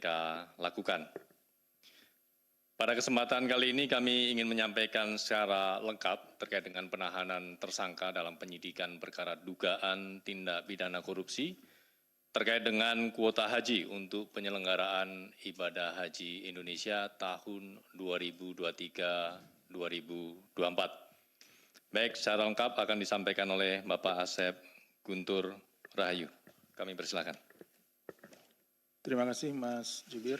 mereka lakukan. Pada kesempatan kali ini kami ingin menyampaikan secara lengkap terkait dengan penahanan tersangka dalam penyidikan perkara dugaan tindak pidana korupsi terkait dengan kuota haji untuk penyelenggaraan ibadah haji Indonesia tahun 2023-2024. Baik, secara lengkap akan disampaikan oleh Bapak Asep Guntur Rahayu. Kami persilakan. Terima kasih Mas Jubir.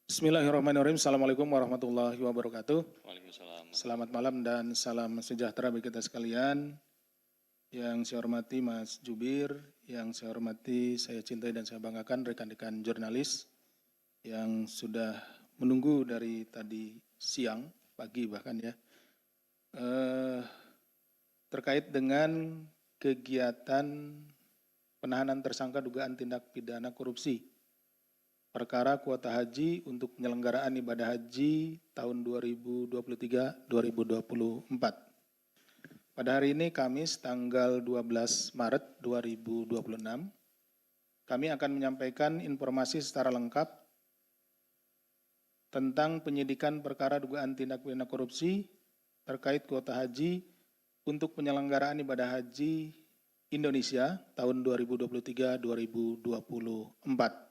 Bismillahirrahmanirrahim. Assalamualaikum warahmatullahi wabarakatuh. Waalaikumsalam. Selamat malam dan salam sejahtera bagi kita sekalian. Yang saya hormati Mas Jubir, yang saya hormati, saya cintai dan saya banggakan rekan-rekan jurnalis yang sudah menunggu dari tadi siang, pagi bahkan ya, terkait dengan kegiatan penahanan tersangka dugaan tindak pidana korupsi perkara kuota haji untuk penyelenggaraan ibadah haji tahun 2023-2024. Pada hari ini Kamis tanggal 12 Maret 2026, kami akan menyampaikan informasi secara lengkap tentang penyidikan perkara dugaan tindak pidana korupsi terkait kuota haji untuk penyelenggaraan ibadah haji Indonesia tahun 2023-2024.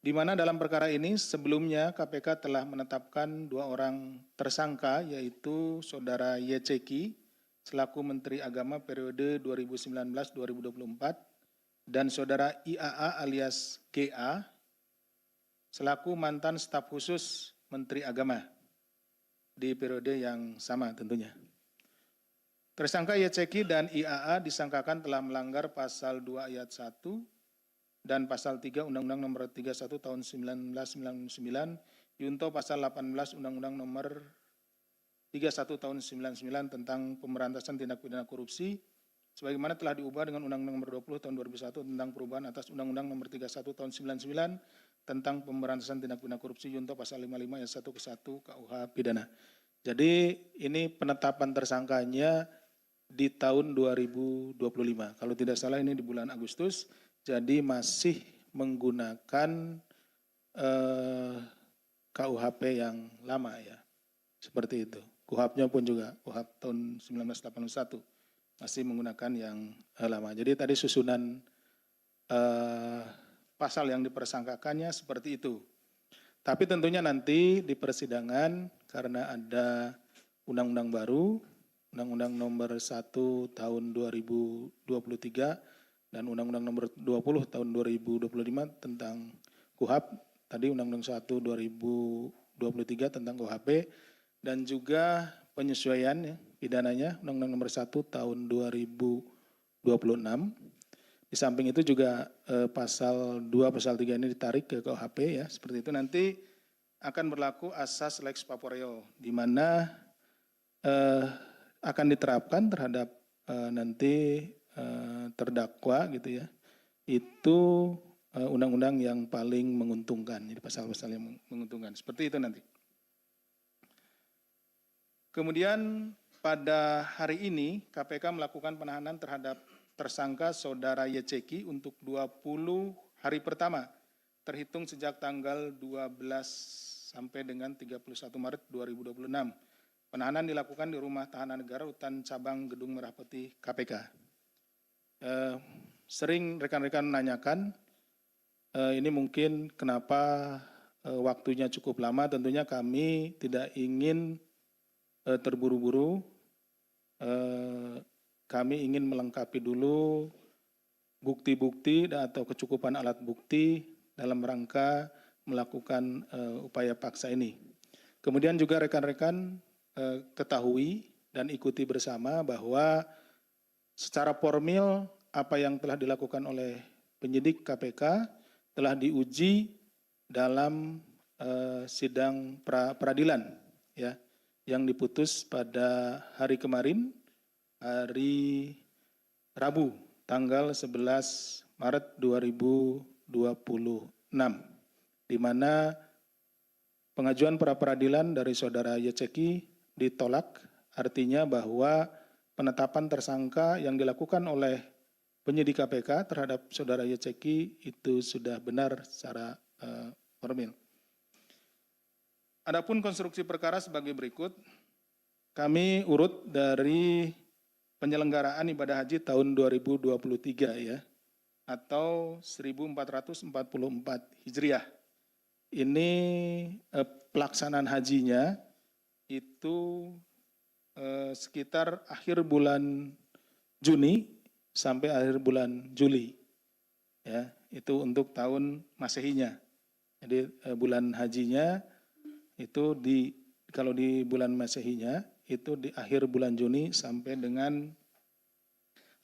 Di mana dalam perkara ini sebelumnya KPK telah menetapkan 2 orang tersangka, yaitu Saudara YCK selaku Menteri Agama periode 2019-2024 dan Saudara IAA alias GA selaku mantan staf khusus Menteri Agama di periode yang sama tentunya. Tersangka YCK dan IAA disangkakan telah melanggar pasal 2 ayat 1 dan pasal 3 Undang-Undang Nomor 31 Tahun 1999, junto pasal 18 Undang-Undang Nomor 31 Tahun 1999 tentang pemberantasan tindak pidana korupsi, sebagaimana telah diubah dengan Undang-Undang Nomor 20 Tahun 2001 tentang perubahan atas Undang-Undang Nomor 31 Tahun 1999 tentang pemberantasan tindak pidana korupsi, junto pasal 55 ayat 1 ke 1 KUH pidana. Jadi ini penetapan tersangkanya di tahun 2025. Kalau tidak salah ini di bulan Agustus. Jadi masih menggunakan KUHP yang lama ya, seperti itu. KUHP-nya pun juga KUHP tahun 1981 masih menggunakan yang lama. Jadi tadi susunan pasal yang dipersangkakannya seperti itu. Tapi tentunya nanti di persidangan karena ada undang-undang baru, Undang-Undang Nomor 1 Tahun 2023 dan Undang-Undang Nomor 20 Tahun 2025 tentang KUHP, tadi Undang-Undang 1 2023 tentang KUHP, dan juga penyesuaian ya, pidananya Undang-Undang Nomor 1 Tahun 2026. Di samping itu juga pasal 2 pasal 3 ini ditarik ke KUHP ya, seperti itu. Nanti akan berlaku asas lex corporea, di mana akan diterapkan terhadap nanti terdakwa gitu ya, itu undang-undang yang paling menguntungkan, jadi pasal-pasal yang menguntungkan, seperti itu nanti. Kemudian pada hari ini KPK melakukan penahanan terhadap tersangka Saudara YCK untuk 20 hari pertama, terhitung sejak tanggal 12 sampai dengan 31 Maret 2026. Penahanan dilakukan di Rumah Tahanan Negara Rutan Cabang Gedung Merah Putih KPK. Sering rekan-rekan menanyakan ini mungkin kenapa waktunya cukup lama. Tentunya kami tidak ingin terburu-buru, kami ingin melengkapi dulu bukti-bukti atau kecukupan alat bukti dalam rangka melakukan upaya paksa ini. Kemudian juga rekan-rekan ketahui dan ikuti bersama bahwa secara formil apa yang telah dilakukan oleh penyidik KPK telah diuji dalam sidang peradilan ya, yang diputus pada hari kemarin, hari Rabu tanggal 11 Maret 2026, di mana pengajuan pra peradilan dari Saudara YCK ditolak, artinya bahwa penetapan tersangka yang dilakukan oleh penyidik KPK terhadap saudara Yeceki itu sudah benar secara formil. Adapun konstruksi perkara sebagai berikut, kami urut dari penyelenggaraan ibadah haji tahun 2023 ya, atau 1444 Hijriah. Ini pelaksanaan hajinya itu sekitar akhir bulan Juni sampai akhir bulan Juli. Ya, itu untuk tahun Masehinya. Jadi bulan hajinya itu kalau di bulan Masehinya itu di akhir bulan Juni sampai dengan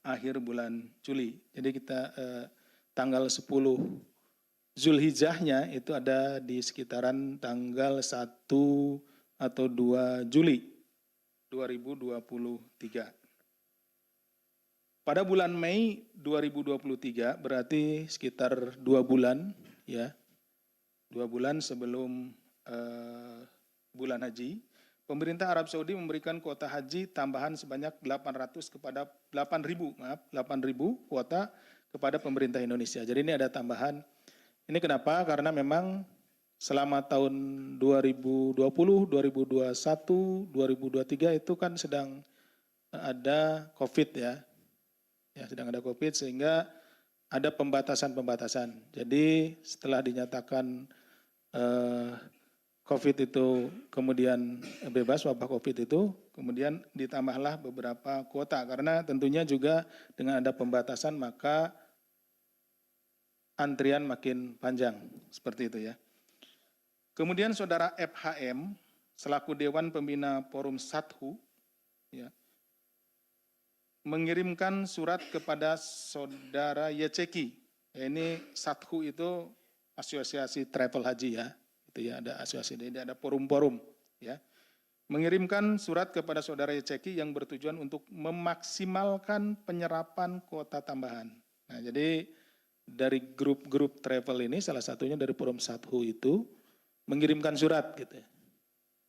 akhir bulan Juli. Jadi kita tanggal 10 Zulhijjahnya itu ada di sekitaran tanggal 1 atau 2 Juli 2023. Pada bulan Mei 2023 berarti sekitar 2 bulan ya. 2 bulan sebelum bulan haji, pemerintah Arab Saudi memberikan kuota haji tambahan sebanyak 800 kepada 8.000 kuota kepada pemerintah Indonesia. Jadi ini ada tambahan. Ini kenapa? Karena memang selama tahun 2020, 2021, 2023 itu kan sedang ada COVID ya. Ya, sedang ada COVID sehingga ada pembatasan-pembatasan. Jadi setelah dinyatakan COVID itu kemudian bebas, wabah COVID itu, kemudian ditambahlah beberapa kuota. Karena tentunya juga dengan ada pembatasan maka antrian makin panjang, seperti itu ya. Kemudian saudara FHM, selaku Dewan Pembina Forum Sathu, ya, mengirimkan surat kepada saudara Yeceki. Ya, ini Sathu itu asosiasi travel haji ya. Itu ya, ada asosiasi, ada forum-forum ya. Mengirimkan surat kepada saudara Yeceki yang bertujuan untuk memaksimalkan penyerapan kuota tambahan. Nah, jadi dari grup-grup travel ini salah satunya dari Forum Sathu itu mengirimkan surat gitu.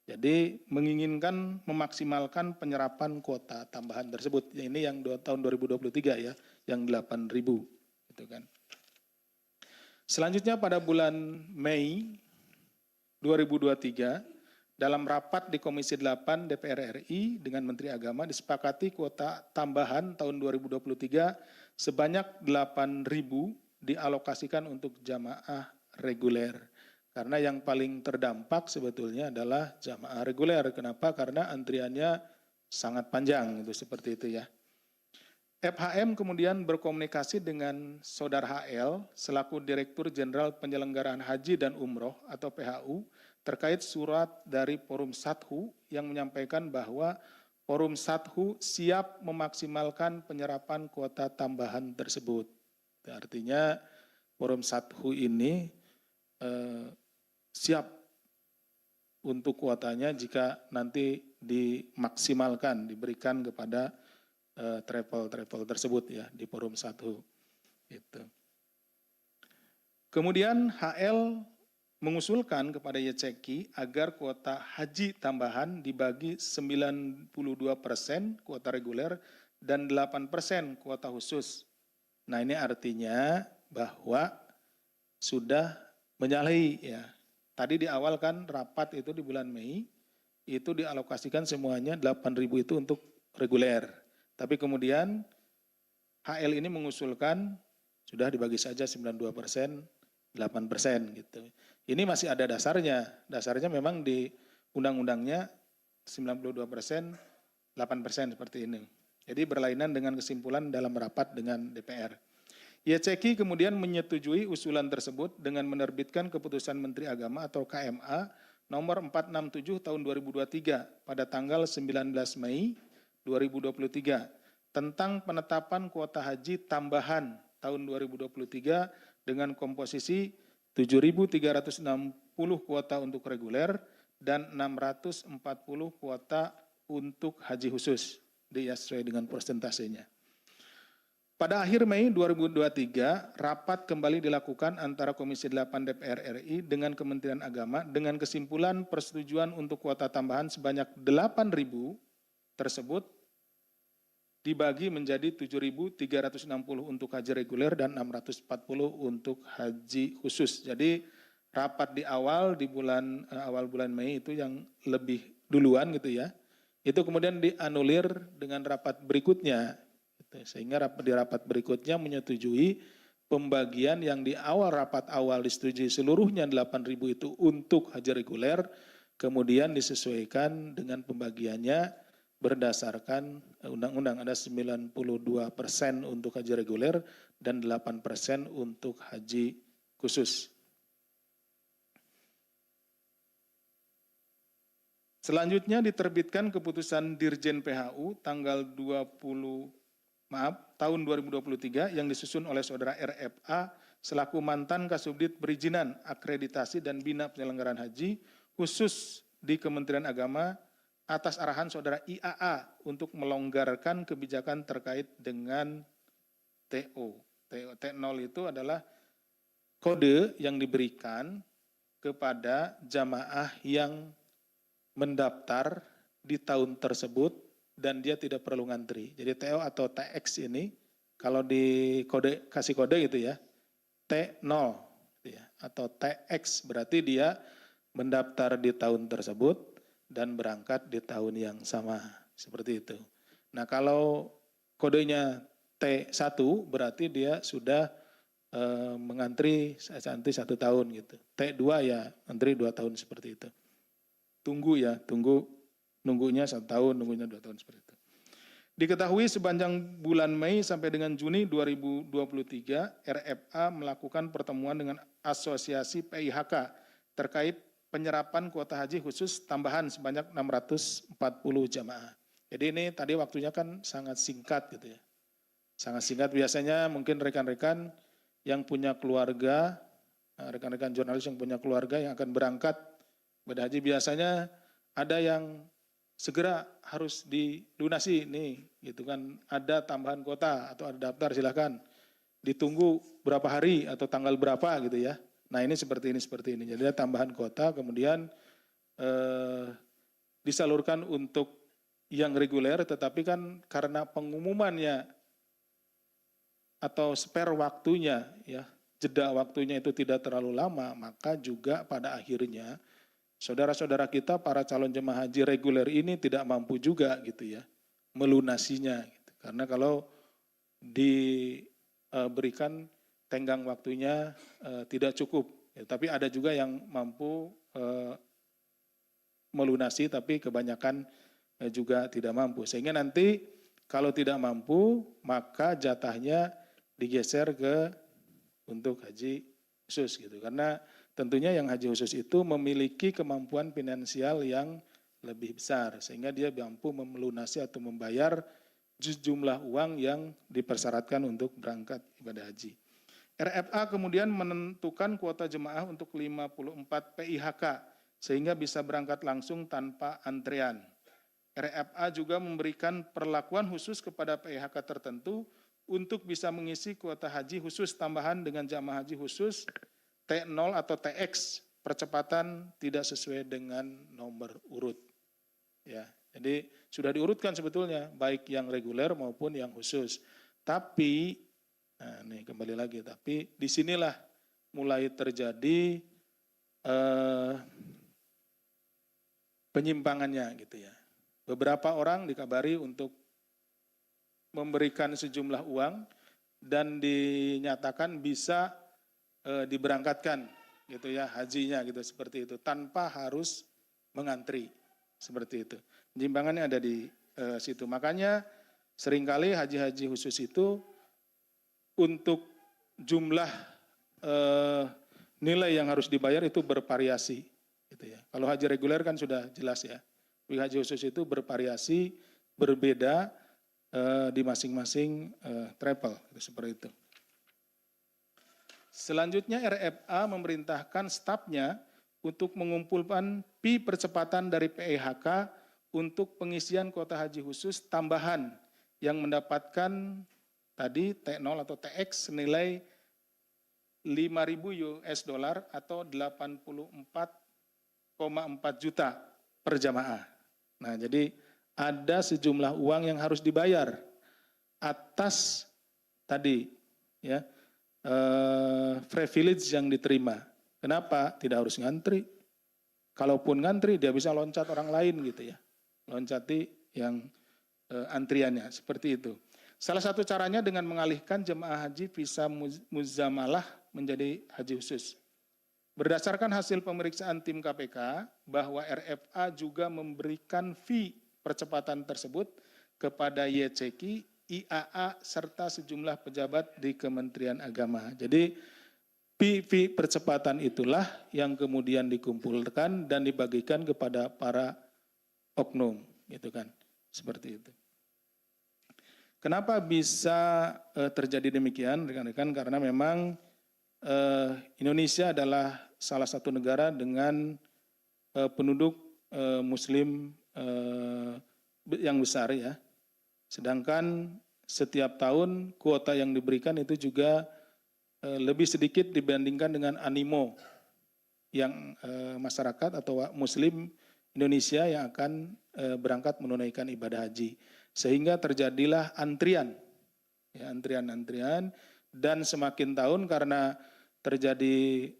Jadi menginginkan memaksimalkan penyerapan kuota tambahan tersebut. Ini yang tahun 2023 ya, yang 8.000 gitu kan. Selanjutnya pada bulan Mei 2023 dalam rapat di Komisi 8 DPR RI dengan Menteri Agama disepakati kuota tambahan tahun 2023 sebanyak 8.000 dialokasikan untuk jamaah reguler. Karena yang paling terdampak sebetulnya adalah jamaah reguler. Kenapa? Karena antriannya sangat panjang, itu seperti itu ya. FHM kemudian berkomunikasi dengan Saudara HL selaku Direktur Jenderal Penyelenggaraan Haji dan Umroh atau PHU terkait surat dari Forum Sathu yang menyampaikan bahwa Forum Sathu siap memaksimalkan penyerapan kuota tambahan tersebut. Artinya Forum Sathu ini siap untuk kuotanya jika nanti dimaksimalkan, diberikan kepada travel tersebut ya di Forum Sathu. Gitu. Kemudian HL mengusulkan kepada Yeceki agar kuota haji tambahan dibagi 92% kuota reguler dan 8% kuota khusus. Nah, ini artinya bahwa sudah menyalahi ya. Tadi di awal kan rapat itu di bulan Mei itu dialokasikan semuanya 8.000 itu untuk reguler. Tapi kemudian HL ini mengusulkan sudah dibagi saja 92%, 8% gitu. Ini masih ada dasarnya. Dasarnya memang di undang-undangnya 92%, 8% seperti ini. Jadi berlainan dengan kesimpulan dalam rapat dengan DPR. Yeceki kemudian menyetujui usulan tersebut dengan menerbitkan Keputusan Menteri Agama atau KMA nomor 467 tahun 2023 pada tanggal 19 Mei 2023 tentang penetapan kuota haji tambahan tahun 2023 dengan komposisi 7.360 kuota untuk reguler dan 640 kuota untuk haji khusus, sesuai dengan persentasenya. Pada akhir Mei 2023, rapat kembali dilakukan antara Komisi 8 DPR RI dengan Kementerian Agama dengan kesimpulan persetujuan untuk kuota tambahan sebanyak 8.000 tersebut dibagi menjadi 7.360 untuk haji reguler dan 640 untuk haji khusus. Jadi rapat di awal awal bulan Mei itu yang lebih duluan gitu ya. Itu kemudian dianulir dengan rapat berikutnya. Sehingga di rapat berikutnya menyetujui pembagian yang di awal rapat awal disetujui seluruhnya 8.000 itu untuk haji reguler, kemudian disesuaikan dengan pembagiannya berdasarkan undang-undang. Ada 92% untuk haji reguler dan 8% untuk haji khusus. Selanjutnya diterbitkan keputusan Dirjen PHU tanggal tahun 2023 yang disusun oleh saudara RFA selaku mantan Kasubdit Perizinan, Akreditasi dan Bina Penyelenggaraan Haji khusus di Kementerian Agama atas arahan saudara IAA untuk melonggarkan kebijakan terkait dengan TO. T0 itu adalah kode yang diberikan kepada jamaah yang mendaftar di tahun tersebut dan dia tidak perlu ngantri. Jadi TO atau TX ini kalau kasih kode gitu ya, T0 gitu ya, atau TX berarti dia mendaftar di tahun tersebut dan berangkat di tahun yang sama, seperti itu. Nah kalau kodenya T1 berarti dia sudah mengantri 1 tahun gitu. T2 ya antri 2 tahun seperti itu. Nunggunya 1 tahun, nunggunya 2 tahun seperti itu. Diketahui sepanjang bulan Mei sampai dengan Juni 2023, RFA melakukan pertemuan dengan Asosiasi PIHK terkait penyerapan kuota haji khusus tambahan sebanyak 640 jamaah. Jadi ini tadi waktunya kan sangat singkat gitu ya. Sangat singkat, biasanya mungkin rekan-rekan yang punya keluarga, rekan-rekan jurnalis yang punya keluarga yang akan berangkat pada haji biasanya ada yang segera harus dilunasi nih gitu kan, ada tambahan kuota atau ada daftar silakan ditunggu berapa hari atau tanggal berapa gitu ya. Nah ini seperti ini. Jadi ada tambahan kuota kemudian disalurkan untuk yang reguler, tetapi kan karena pengumumannya atau spare waktunya ya, jeda waktunya itu tidak terlalu lama, maka juga pada akhirnya saudara-saudara kita para calon jemaah haji reguler ini tidak mampu juga gitu ya melunasinya gitu. Karena kalau diberikan tenggang waktunya tidak cukup. Ya, tapi ada juga yang mampu melunasi tapi kebanyakan juga tidak mampu. Sehingga nanti kalau tidak mampu maka jatahnya digeser untuk haji khusus gitu. Karena tentunya yang haji khusus itu memiliki kemampuan finansial yang lebih besar sehingga dia mampu melunasi atau membayar jumlah uang yang dipersyaratkan untuk berangkat ibadah haji. RFA kemudian menentukan kuota jemaah untuk 54 PIHK sehingga bisa berangkat langsung tanpa antrean. RFA juga memberikan perlakuan khusus kepada PIHK tertentu untuk bisa mengisi kuota haji khusus tambahan dengan jamaah haji khusus T0 atau TX, percepatan tidak sesuai dengan nomor urut. Ya, jadi sudah diurutkan sebetulnya baik yang reguler maupun yang khusus. Tapi nah, nih kembali lagi, tapi disinilah mulai terjadi penyimpangannya gitu ya. Beberapa orang dikabari untuk memberikan sejumlah uang dan dinyatakan bisa diberangkatkan gitu ya hajinya gitu seperti itu tanpa harus mengantri seperti itu. Penyimpangannya ada di situ. Makanya seringkali haji-haji khusus itu untuk jumlah nilai yang harus dibayar itu bervariasi gitu ya. Kalau haji reguler kan sudah jelas ya. Haji khusus itu bervariasi, berbeda di masing-masing travel gitu, seperti itu. Selanjutnya RFA memerintahkan stafnya untuk mengumpulkan percepatan dari PIHK untuk pengisian kuota haji khusus tambahan yang mendapatkan tadi T0 atau TX senilai 5.000 US dollar atau 84,4 juta per jamaah. Nah, jadi ada sejumlah uang yang harus dibayar atas tadi ya privilege yang diterima. Kenapa? Tidak harus ngantri. Kalaupun ngantri dia bisa loncat orang lain gitu ya. Loncati yang antriannya seperti itu. Salah satu caranya dengan mengalihkan jemaah haji visa muzamalah menjadi haji khusus. Berdasarkan hasil pemeriksaan tim KPK bahwa RFA juga memberikan fee percepatan tersebut kepada YCK, IAA serta sejumlah pejabat di Kementerian Agama. Jadi fee percepatan itulah yang kemudian dikumpulkan dan dibagikan kepada para oknum, gitu kan, seperti itu. Kenapa bisa terjadi demikian, rekan-rekan? Karena memang Indonesia adalah salah satu negara dengan penduduk Muslim yang besar ya. Sedangkan setiap tahun kuota yang diberikan itu juga lebih sedikit dibandingkan dengan animo yang masyarakat atau Muslim Indonesia yang akan berangkat menunaikan ibadah haji. Sehingga terjadilah antrian, ya, antrian, dan semakin tahun karena terjadi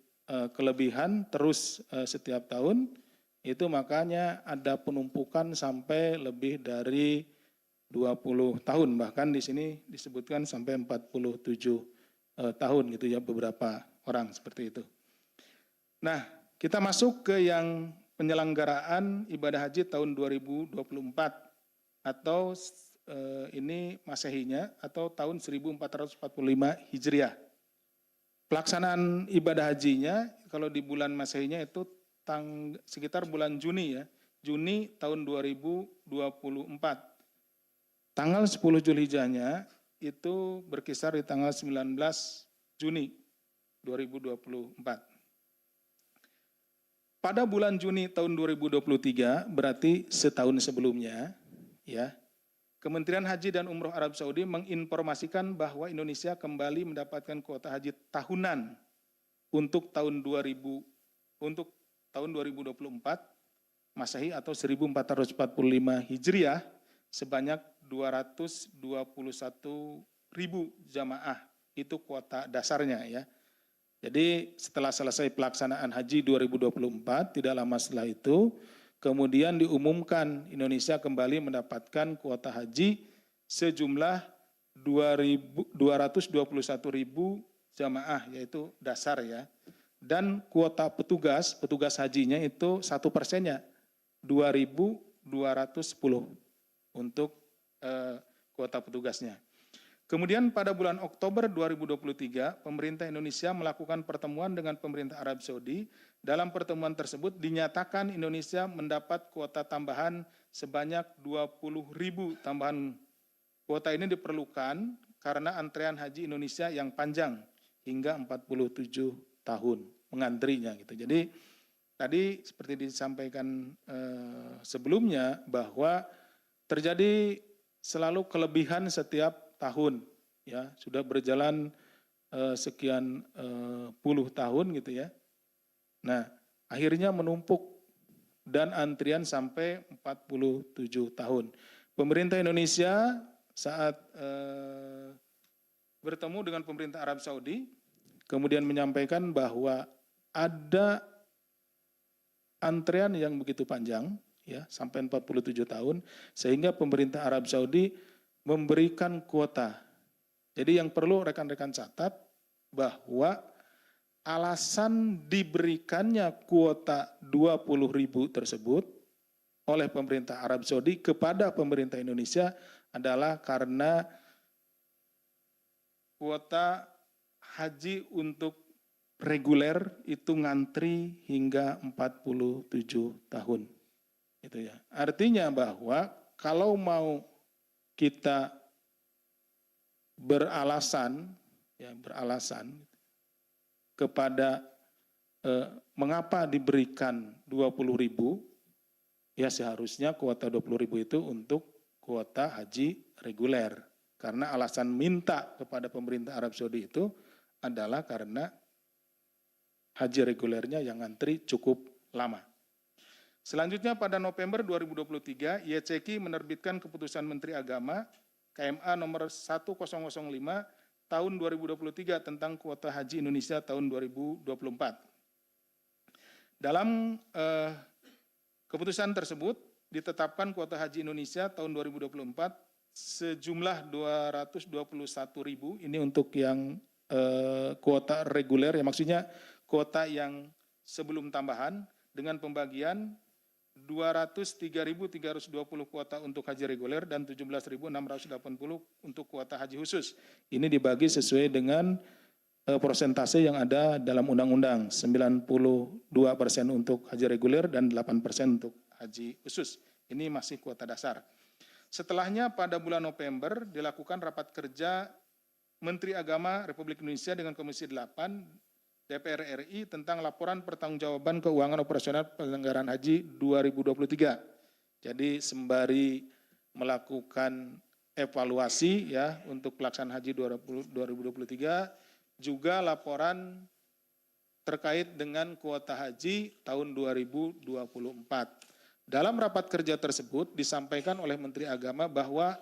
kelebihan terus setiap tahun, itu makanya ada penumpukan sampai lebih dari 20 tahun, bahkan di sini disebutkan sampai 47 tahun gitu ya, beberapa orang seperti itu. Nah, kita masuk ke yang penyelenggaraan ibadah haji tahun 2024 atau ini Masehinya atau tahun 1445 Hijriah. Pelaksanaan ibadah hajinya kalau di bulan Masehinya itu sekitar bulan Juni ya. Juni tahun 2024. Tanggal 10 Zulhijjahnya itu berkisar di tanggal 19 Juni 2024. Pada bulan Juni tahun 2023, berarti setahun sebelumnya, ya, Kementerian Haji dan Umroh Arab Saudi menginformasikan bahwa Indonesia kembali mendapatkan kuota haji tahunan untuk tahun 2024 Masehi atau 1445 Hijriah sebanyak 221.000 jamaah. Itu kuota dasarnya ya. Jadi setelah selesai pelaksanaan haji 2024, tidak lama setelah itu, kemudian diumumkan Indonesia kembali mendapatkan kuota haji sejumlah 221.000 jamaah, yaitu dasar ya. Dan kuota petugas hajinya itu 1%-nya 2.210 untuk kuota petugasnya. Kemudian pada bulan Oktober 2023, pemerintah Indonesia melakukan pertemuan dengan pemerintah Arab Saudi. Dalam pertemuan tersebut dinyatakan Indonesia mendapat kuota tambahan sebanyak 20.000 tambahan. Kuota ini diperlukan karena antrean haji Indonesia yang panjang hingga 47 tahun mengantrinya gitu. Jadi tadi seperti disampaikan sebelumnya bahwa terjadi selalu kelebihan setiap tahun, ya sudah berjalan sekian puluh tahun gitu ya. Nah akhirnya menumpuk dan antrian sampai 47 tahun. Pemerintah Indonesia saat bertemu dengan pemerintah Arab Saudi kemudian menyampaikan bahwa ada antrean yang begitu panjang ya sampai 47 tahun sehingga pemerintah Arab Saudi memberikan kuota. Jadi yang perlu rekan-rekan catat bahwa alasan diberikannya kuota 20.000 tersebut oleh pemerintah Arab Saudi kepada pemerintah Indonesia adalah karena kuota haji untuk reguler itu ngantri hingga 47 tahun. Itu ya. Artinya bahwa kalau mau kita beralasan kepada mengapa diberikan 20.000, ya seharusnya kuota 20.000 itu untuk kuota haji reguler. Karena alasan minta kepada pemerintah Arab Saudi itu adalah karena haji regulernya yang antri cukup lama. Selanjutnya pada November 2023, YCK menerbitkan keputusan Menteri Agama KMA nomor 1005 tahun 2023 tentang kuota haji Indonesia tahun 2024. Dalam keputusan tersebut ditetapkan kuota haji Indonesia tahun 2024 sejumlah 221.000, ini untuk yang kuota reguler, ya maksudnya kuota yang sebelum tambahan, dengan pembagian 203.320 kuota untuk haji reguler dan 17.680 untuk kuota haji khusus. Ini dibagi sesuai dengan persentase yang ada dalam undang-undang, 92% untuk haji reguler dan 8% untuk haji khusus. Ini masih kuota dasar. Setelahnya pada bulan November dilakukan rapat kerja Menteri Agama Republik Indonesia dengan Komisi 8 DPR RI tentang laporan pertanggungjawaban keuangan operasional penyelenggaraan haji 2023. Jadi sembari melakukan evaluasi ya untuk pelaksanaan haji 2023, juga laporan terkait dengan kuota haji tahun 2024. Dalam rapat kerja tersebut disampaikan oleh Menteri Agama bahwa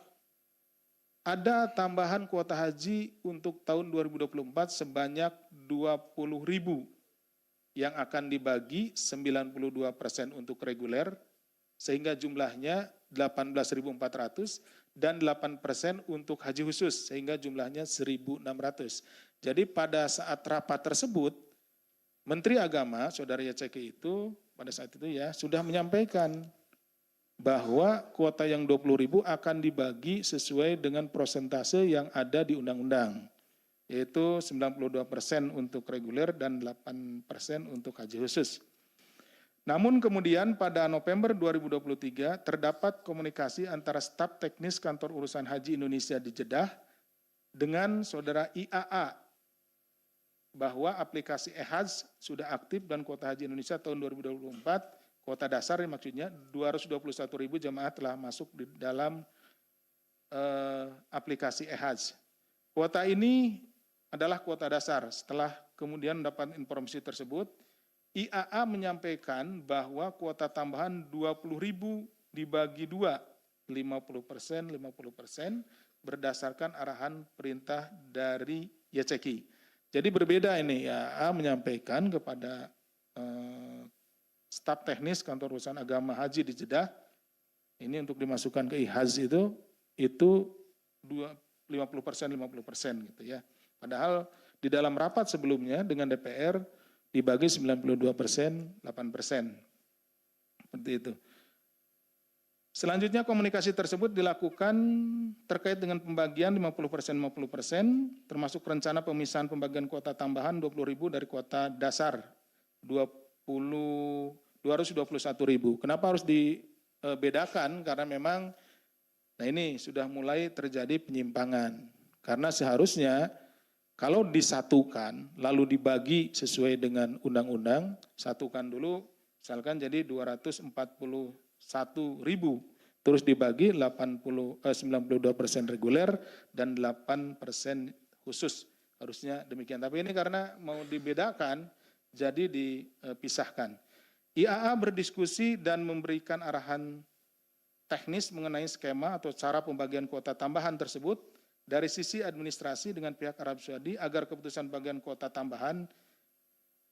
ada tambahan kuota haji untuk tahun 2024 sebanyak 20.000 yang akan dibagi 92% untuk reguler sehingga jumlahnya 18.400 dan 8% untuk haji khusus sehingga jumlahnya 1.600. Jadi pada saat rapat tersebut Menteri Agama Saudara Yaceki itu pada saat itu ya sudah menyampaikan bahwa kuota yang 20.000 akan dibagi sesuai dengan persentase yang ada di undang-undang, yaitu 92% untuk reguler dan 8% untuk haji khusus. Namun kemudian pada November 2023 terdapat komunikasi antara staf teknis Kantor Urusan Haji Indonesia di Jeddah dengan Saudara IAA bahwa aplikasi e-Hajj sudah aktif dan kuota haji Indonesia tahun 2024 kuota dasar maksudnya 221.000 jemaah telah masuk di dalam aplikasi e-Hajj. Kuota ini adalah kuota dasar. Setelah kemudian mendapat informasi tersebut, IAA menyampaikan bahwa kuota tambahan 20.000 dibagi dua, 50%, 50% berdasarkan arahan perintah dari Yaceki. Jadi berbeda ini, IAA menyampaikan kepada staf teknis Kantor Urusan Agama Haji di Jeddah, ini untuk dimasukkan ke e-Hajj itu 50% gitu ya. Padahal di dalam rapat sebelumnya dengan DPR dibagi 92%, 8%. Seperti itu. Selanjutnya komunikasi tersebut dilakukan terkait dengan pembagian 50%, 50%, termasuk rencana pemisahan pembagian kuota tambahan 20.000 dari kuota dasar 221.000. Kenapa harus dibedakan? Karena memang nah ini sudah mulai terjadi penyimpangan. Karena seharusnya kalau disatukan lalu dibagi sesuai dengan undang-undang, satukan dulu misalkan jadi 241.000 terus dibagi 92% reguler dan 8% khusus. Harusnya demikian. Tapi ini karena mau dibedakan jadi dipisahkan. IAA berdiskusi dan memberikan arahan teknis mengenai skema atau cara pembagian kuota tambahan tersebut dari sisi administrasi dengan pihak Arab Saudi agar keputusan bagian kuota tambahan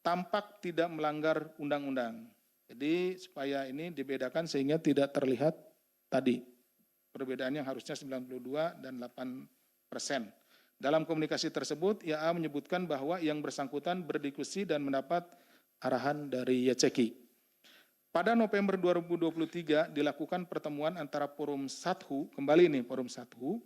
tampak tidak melanggar undang-undang. Jadi supaya ini dibedakan sehingga tidak terlihat tadi perbedaan yang harusnya 92 dan 8%. Dalam komunikasi tersebut, IAA menyebutkan bahwa yang bersangkutan berdiskusi dan mendapat arahan dari Yaceki. Pada November 2023 dilakukan pertemuan antara Forum Sathu, kembali nih Forum Sathu,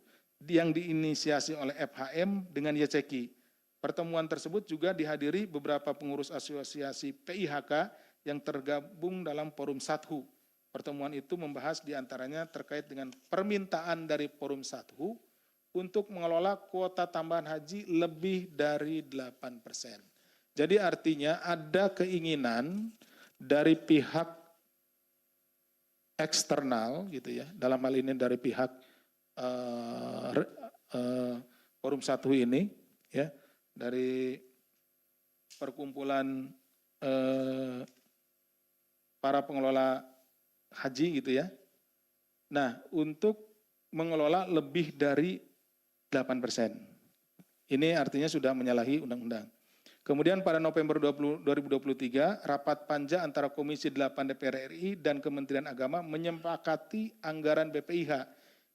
yang diinisiasi oleh FHM dengan Yaceki. Pertemuan tersebut juga dihadiri beberapa pengurus asosiasi PIHK yang tergabung dalam Forum Sathu. Pertemuan itu membahas diantaranya terkait dengan permintaan dari Forum Sathu untuk mengelola kuota tambahan haji lebih dari 8%. Jadi artinya ada keinginan dari pihak eksternal gitu ya, dalam hal ini dari pihak Forum Sathu ini ya, dari perkumpulan para pengelola haji gitu ya. Nah, untuk mengelola lebih dari 8%. Ini artinya sudah menyalahi undang-undang. Kemudian pada November 2023, rapat panja antara Komisi 8 DPR RI dan Kementerian Agama menyepakati anggaran BPIH,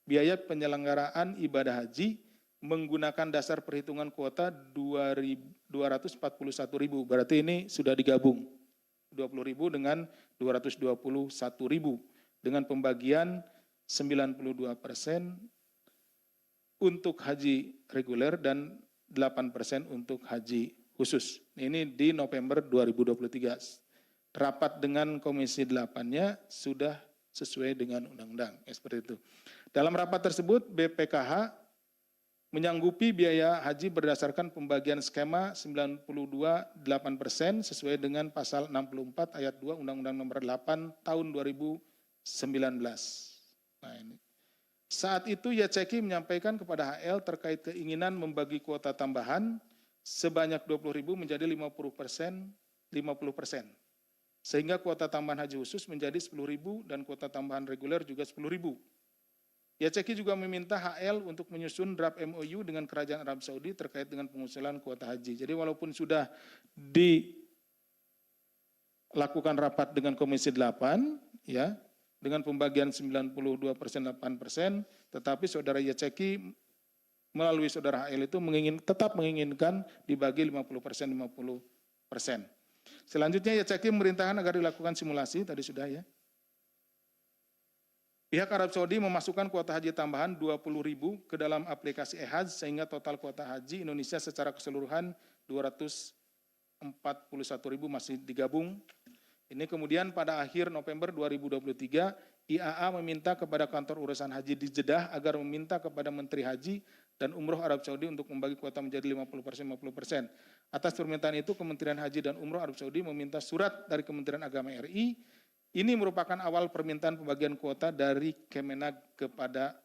biaya penyelenggaraan ibadah haji, menggunakan dasar perhitungan kuota 241.000. Berarti ini sudah digabung. 20.000 dengan 221.000 dengan pembagian 92% untuk haji reguler dan 8% untuk haji khusus. Ini di November 2023. Rapat dengan Komisi 8-nya sudah sesuai dengan undang-undang. Seperti itu. Dalam rapat tersebut BPKH menyanggupi biaya haji berdasarkan pembagian skema 92,8% sesuai dengan pasal 64 ayat 2 Undang-Undang Nomor 8 Tahun 2019. Nah ini. Saat itu YCK menyampaikan kepada HL terkait keinginan membagi kuota tambahan sebanyak 20.000 menjadi 50%, sehingga kuota tambahan haji khusus menjadi 10.000 dan kuota tambahan reguler juga 10.000. YCK juga meminta HL untuk menyusun draft MOU dengan Kerajaan Arab Saudi terkait dengan pengusulan kuota haji. Jadi walaupun sudah dilakukan rapat dengan Komisi 8, ya, dengan pembagian 92%, 8%, tetapi saudara YCK melalui saudara HL itu tetap menginginkan dibagi 50%, 50%. Selanjutnya YCK memerintahkan agar dilakukan simulasi, tadi sudah ya. Pihak Arab Saudi memasukkan kuota haji tambahan 20.000 ke dalam aplikasi e-Hajj sehingga total kuota haji Indonesia secara keseluruhan 241.000 masih digabung. Ini kemudian pada akhir November 2023, IAA meminta kepada kantor urusan haji di Jeddah agar meminta kepada Menteri Haji dan Umroh Arab Saudi untuk membagi kuota menjadi 50%, 50%. Atas permintaan itu, Kementerian Haji dan Umroh Arab Saudi meminta surat dari Kementerian Agama RI. Ini merupakan awal permintaan pembagian kuota dari Kemenag kepada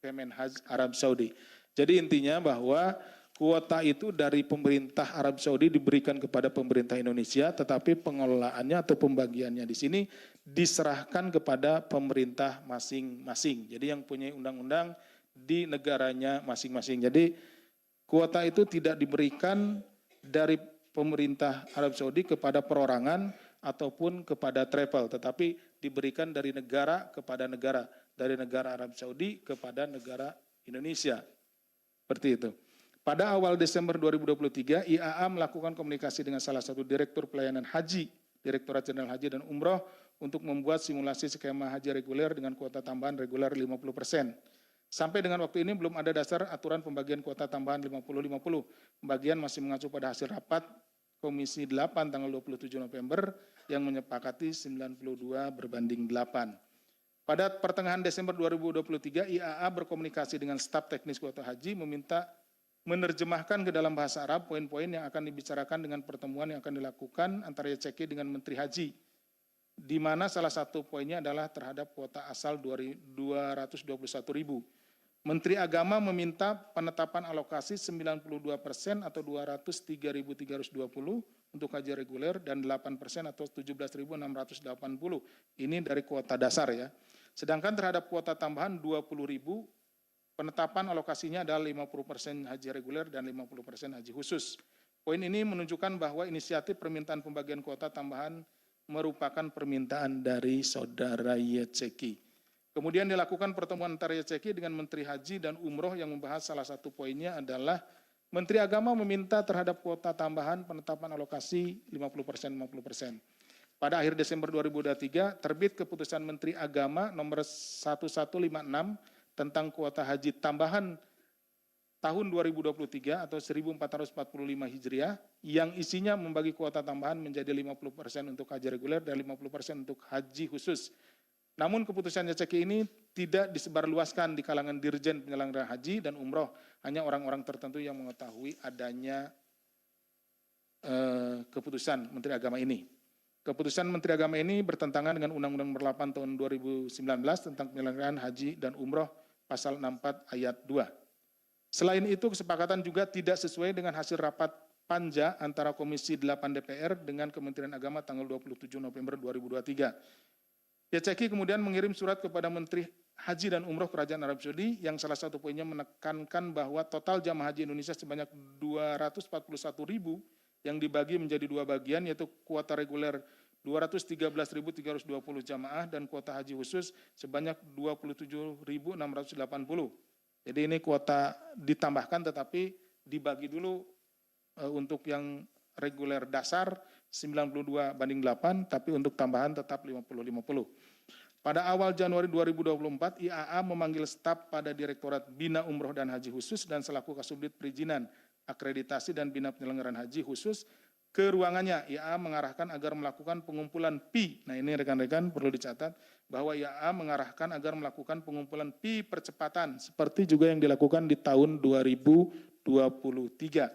Kemenhaj Arab Saudi. Jadi intinya bahwa kuota itu dari pemerintah Arab Saudi diberikan kepada pemerintah Indonesia, tetapi pengelolaannya atau pembagiannya di sini diserahkan kepada pemerintah masing-masing. Jadi yang punya undang-undang di negaranya masing-masing. Jadi kuota itu tidak diberikan dari pemerintah Arab Saudi kepada perorangan ataupun kepada travel, tetapi diberikan dari negara kepada negara, dari negara Arab Saudi kepada negara Indonesia. Seperti itu. Pada awal Desember 2023, IAA melakukan komunikasi dengan salah satu Direktur Pelayanan Haji, Direktorat Jenderal Haji dan Umroh untuk membuat simulasi skema haji reguler dengan kuota tambahan reguler 50%. Sampai dengan waktu ini belum ada dasar aturan pembagian kuota tambahan 50-50. Pembagian masih mengacu pada hasil rapat Komisi 8 tanggal 27 November yang menyepakati 92/8. Pada pertengahan Desember 2023, IAA berkomunikasi dengan staf teknis kuota haji meminta menerjemahkan ke dalam bahasa Arab poin-poin yang akan dibicarakan dengan pertemuan yang akan dilakukan antara YCK dengan Menteri Haji, di mana salah satu poinnya adalah terhadap kuota asal 221.000. Menteri Agama meminta penetapan alokasi 92% atau 203.320 untuk haji reguler dan 8% atau 17.680. Ini dari kuota dasar ya. Sedangkan terhadap kuota tambahan 20.000, penetapan alokasinya adalah 50% haji reguler dan 50% haji khusus. Poin ini menunjukkan bahwa inisiatif permintaan pembagian kuota tambahan merupakan permintaan dari saudara YCK. Kemudian dilakukan pertemuan antara YCK dengan Menteri Haji dan Umroh yang membahas salah satu poinnya adalah Menteri Agama meminta terhadap kuota tambahan penetapan alokasi 50%, 50%. Pada akhir Desember 2023, terbit keputusan Menteri Agama nomor 1156 tentang kuota haji tambahan tahun 2023 atau 1445 Hijriah yang isinya membagi kuota tambahan menjadi 50% untuk haji reguler dan 50% untuk haji khusus. Namun keputusan YCK ini tidak disebarluaskan di kalangan dirjen penyelenggara haji dan umroh, hanya orang-orang tertentu yang mengetahui adanya keputusan Menteri Agama ini. Keputusan Menteri Agama ini bertentangan dengan Undang-Undang Nomor 8 Tahun 2019 tentang penyelenggaraan haji dan umroh pasal 64 ayat 2. Selain itu, kesepakatan juga tidak sesuai dengan hasil rapat panja antara Komisi 8 DPR dengan Kementerian Agama tanggal 27 November 2023. YCK kemudian mengirim surat kepada Menteri Haji dan Umroh Kerajaan Arab Saudi yang salah satu poinnya menekankan bahwa total jamaah haji Indonesia sebanyak 241.000 yang dibagi menjadi dua bagian, yaitu kuota reguler 213.320 jamaah dan kuota haji khusus sebanyak 27.680. Jadi ini kuota ditambahkan tetapi dibagi dulu untuk yang reguler dasar 92:8, tapi untuk tambahan tetap 50-50. Pada awal Januari 2024, IAA memanggil staf pada Direktorat Bina Umroh dan Haji Khusus dan selaku Kasubdit Perizinan, Akreditasi dan Bina Penyelenggaraan Haji Khusus ke ruangannya. IAA mengarahkan agar melakukan pengumpulan PI. Nah ini rekan-rekan perlu dicatat bahwa IAA mengarahkan agar melakukan pengumpulan PI percepatan seperti juga yang dilakukan di tahun 2023.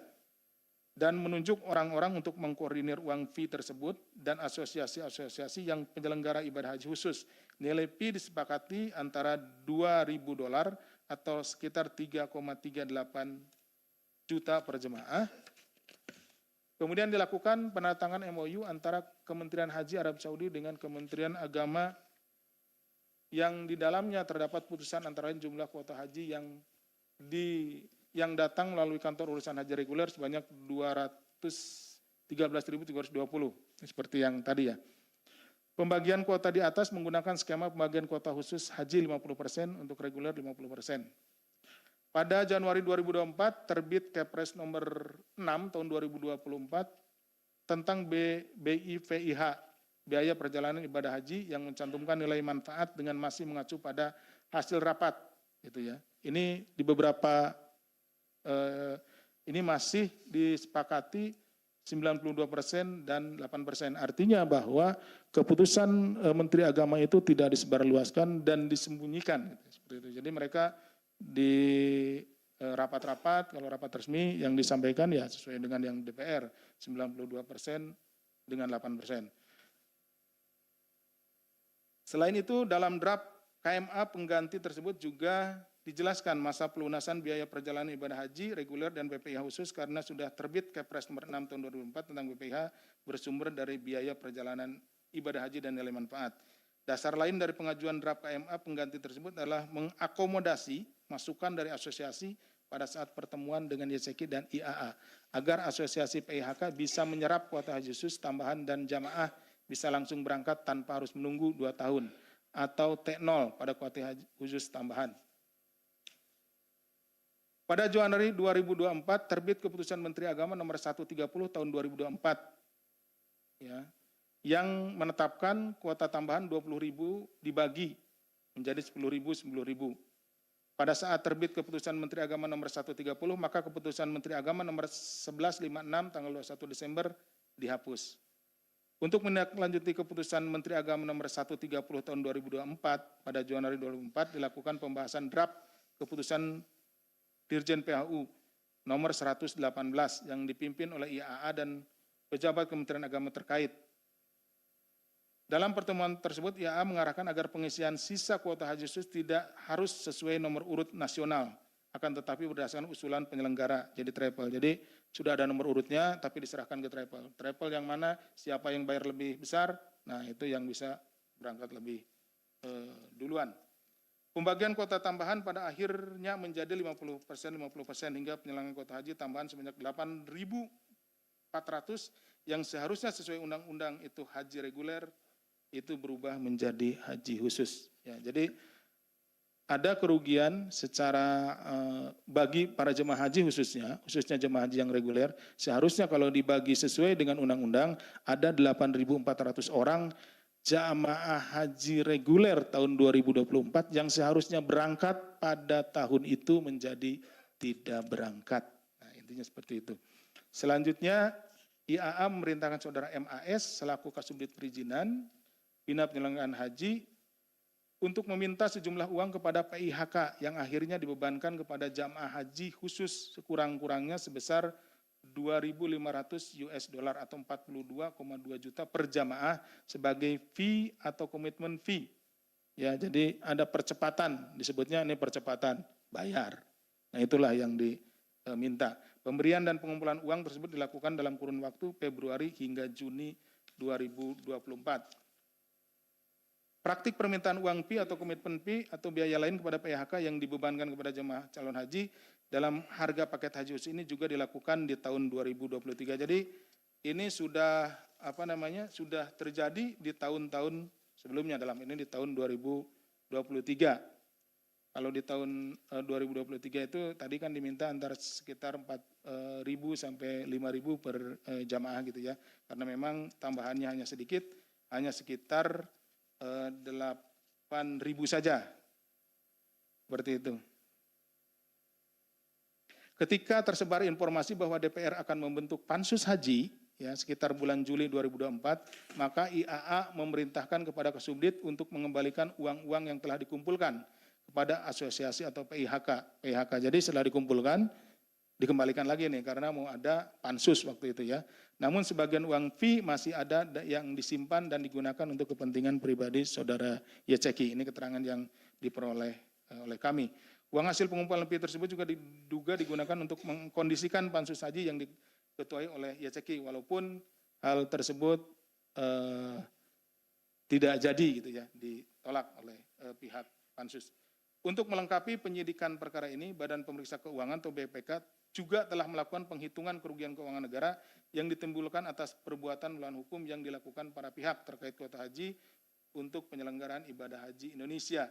Dan menunjuk orang-orang untuk mengkoordinir uang fee tersebut dan asosiasi-asosiasi yang penyelenggara ibadah haji khusus. Nilai fee disepakati antara $2.000 atau sekitar 3,38 juta per jemaah. Kemudian dilakukan penandatangan MOU antara Kementerian Haji Arab Saudi dengan Kementerian Agama yang di dalamnya terdapat putusan antara lain jumlah kuota haji yang datang melalui kantor urusan haji reguler sebanyak 213.320. Seperti yang tadi ya. Pembagian kuota di atas menggunakan skema pembagian kuota khusus haji 50%, untuk reguler 50%. Pada Januari 2024 terbit Kepres nomor 6 tahun 2024 tentang BIVIH, biaya perjalanan ibadah haji, yang mencantumkan nilai manfaat dengan masih mengacu pada hasil rapat, gitu ya. Ini di beberapa ini masih disepakati 92% dan 8%. Artinya bahwa keputusan Menteri Agama itu tidak disebarluaskan dan disembunyikan. Seperti itu. Jadi mereka di rapat-rapat, kalau rapat resmi yang disampaikan ya sesuai dengan yang DPR, 92% dengan 8%. Selain itu dalam draft KMA pengganti tersebut juga dijelaskan masa pelunasan biaya perjalanan ibadah haji reguler dan BPIH khusus karena sudah terbit Kepres nomor 6 tahun 2004 tentang BPIH bersumber dari biaya perjalanan ibadah haji dan nilai manfaat. Dasar lain dari pengajuan draft KMA pengganti tersebut adalah mengakomodasi masukan dari asosiasi pada saat pertemuan dengan YSEKI dan IAA agar asosiasi PIHK bisa menyerap kuota haji khusus tambahan dan jamaah bisa langsung berangkat tanpa harus menunggu 2 tahun atau T0 pada kuota haji khusus tambahan. Pada Januari 2024 terbit keputusan Menteri Agama nomor 130 tahun 2024 ya, yang menetapkan kuota tambahan 20.000 dibagi menjadi 10.000. Pada saat terbit keputusan Menteri Agama nomor 130, maka keputusan Menteri Agama nomor 1156 tanggal 21 Desember dihapus. Untuk menindaklanjuti keputusan Menteri Agama nomor 130 tahun 2024 pada Januari 2024 dilakukan pembahasan draft keputusan Dirjen PHU nomor 118 yang dipimpin oleh IAA dan pejabat Kementerian Agama terkait. Dalam pertemuan tersebut IAA mengarahkan agar pengisian sisa kuota haji khusus tidak harus sesuai nomor urut nasional, akan tetapi berdasarkan usulan penyelenggara, jadi travel. Jadi sudah ada nomor urutnya tapi diserahkan ke travel. Travel yang mana siapa yang bayar lebih besar, nah itu yang bisa berangkat lebih duluan. Pembagian kuota tambahan pada akhirnya menjadi 50% hingga penyelenggaraan kuota haji tambahan sebanyak 8.400 yang seharusnya sesuai undang-undang itu haji reguler itu berubah menjadi haji khusus. Ya, jadi ada kerugian secara bagi para jemaah haji khususnya jemaah haji yang reguler, seharusnya kalau dibagi sesuai dengan undang-undang ada 8.400 orang jamaah haji reguler tahun 2024 yang seharusnya berangkat pada tahun itu menjadi tidak berangkat. Nah, intinya seperti itu. Selanjutnya IAA memerintahkan saudara MAS selaku Kasubdit Perizinan Bina Penyelenggaraan Haji untuk meminta sejumlah uang kepada PIHK yang akhirnya dibebankan kepada jamaah haji khusus sekurang-kurangnya sebesar $2.500 atau 42,2 juta per jamaah sebagai fee atau komitmen fee. Ya, jadi ada percepatan, disebutnya ini percepatan bayar. Nah, itulah yang diminta. Pemberian dan pengumpulan uang tersebut dilakukan dalam kurun waktu Februari hingga Juni 2024. praktik permintaan uang fee atau komitmen fee atau biaya lain kepada PHK yang dibebankan kepada jemaah calon haji dalam harga paket haji khusus ini juga dilakukan di tahun 2023. Jadi ini sudah sudah terjadi di tahun-tahun sebelumnya, dalam ini di tahun 2023. Kalau di tahun 2023 itu tadi kan diminta antara sekitar 4.000 sampai 5.000 per jamaah gitu ya. Karena memang tambahannya hanya sedikit, hanya sekitar 8.000 saja. Seperti itu. Ketika tersebar informasi bahwa DPR akan membentuk pansus haji, ya sekitar bulan Juli 2024, maka IAA memerintahkan kepada Kasubdit untuk mengembalikan uang-uang yang telah dikumpulkan kepada asosiasi atau PIHK. Jadi setelah dikumpulkan, dikembalikan lagi nih karena mau ada pansus waktu itu ya. Namun sebagian uang fee masih ada yang disimpan dan digunakan untuk kepentingan pribadi saudara Yeceki. Ini keterangan yang diperoleh oleh kami. Uang hasil pengumpulan fee tersebut juga diduga digunakan untuk mengkondisikan pansus haji yang diketuai oleh Yeceki, walaupun hal tersebut tidak jadi gitu ya, ditolak oleh pihak pansus. Untuk melengkapi penyidikan perkara ini, Badan Pemeriksa Keuangan atau BPK juga telah melakukan penghitungan kerugian keuangan negara yang ditimbulkan atas perbuatan melawan hukum yang dilakukan para pihak terkait kuota haji untuk penyelenggaraan ibadah haji Indonesia.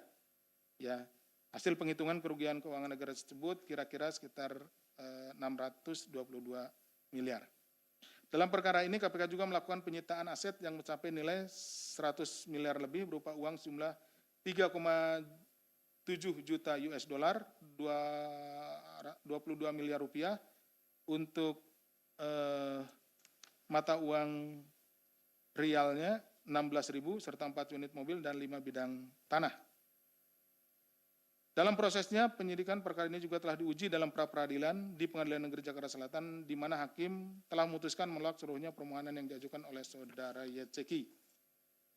Ya, hasil penghitungan kerugian keuangan negara tersebut kira-kira sekitar 622 miliar. Dalam perkara ini KPK juga melakukan penyitaan aset yang mencapai nilai 100 miliar lebih berupa uang sejumlah 3,7 juta US dollar, 22 miliar rupiah untuk mata uang rialnya 16.000 serta 4 unit mobil dan 5 bidang tanah. Dalam prosesnya penyidikan perkara ini juga telah diuji dalam pra-peradilan di Pengadilan Negeri Jakarta Selatan, di mana hakim telah memutuskan menolak seluruhnya permohonan yang diajukan oleh saudara Yeceki.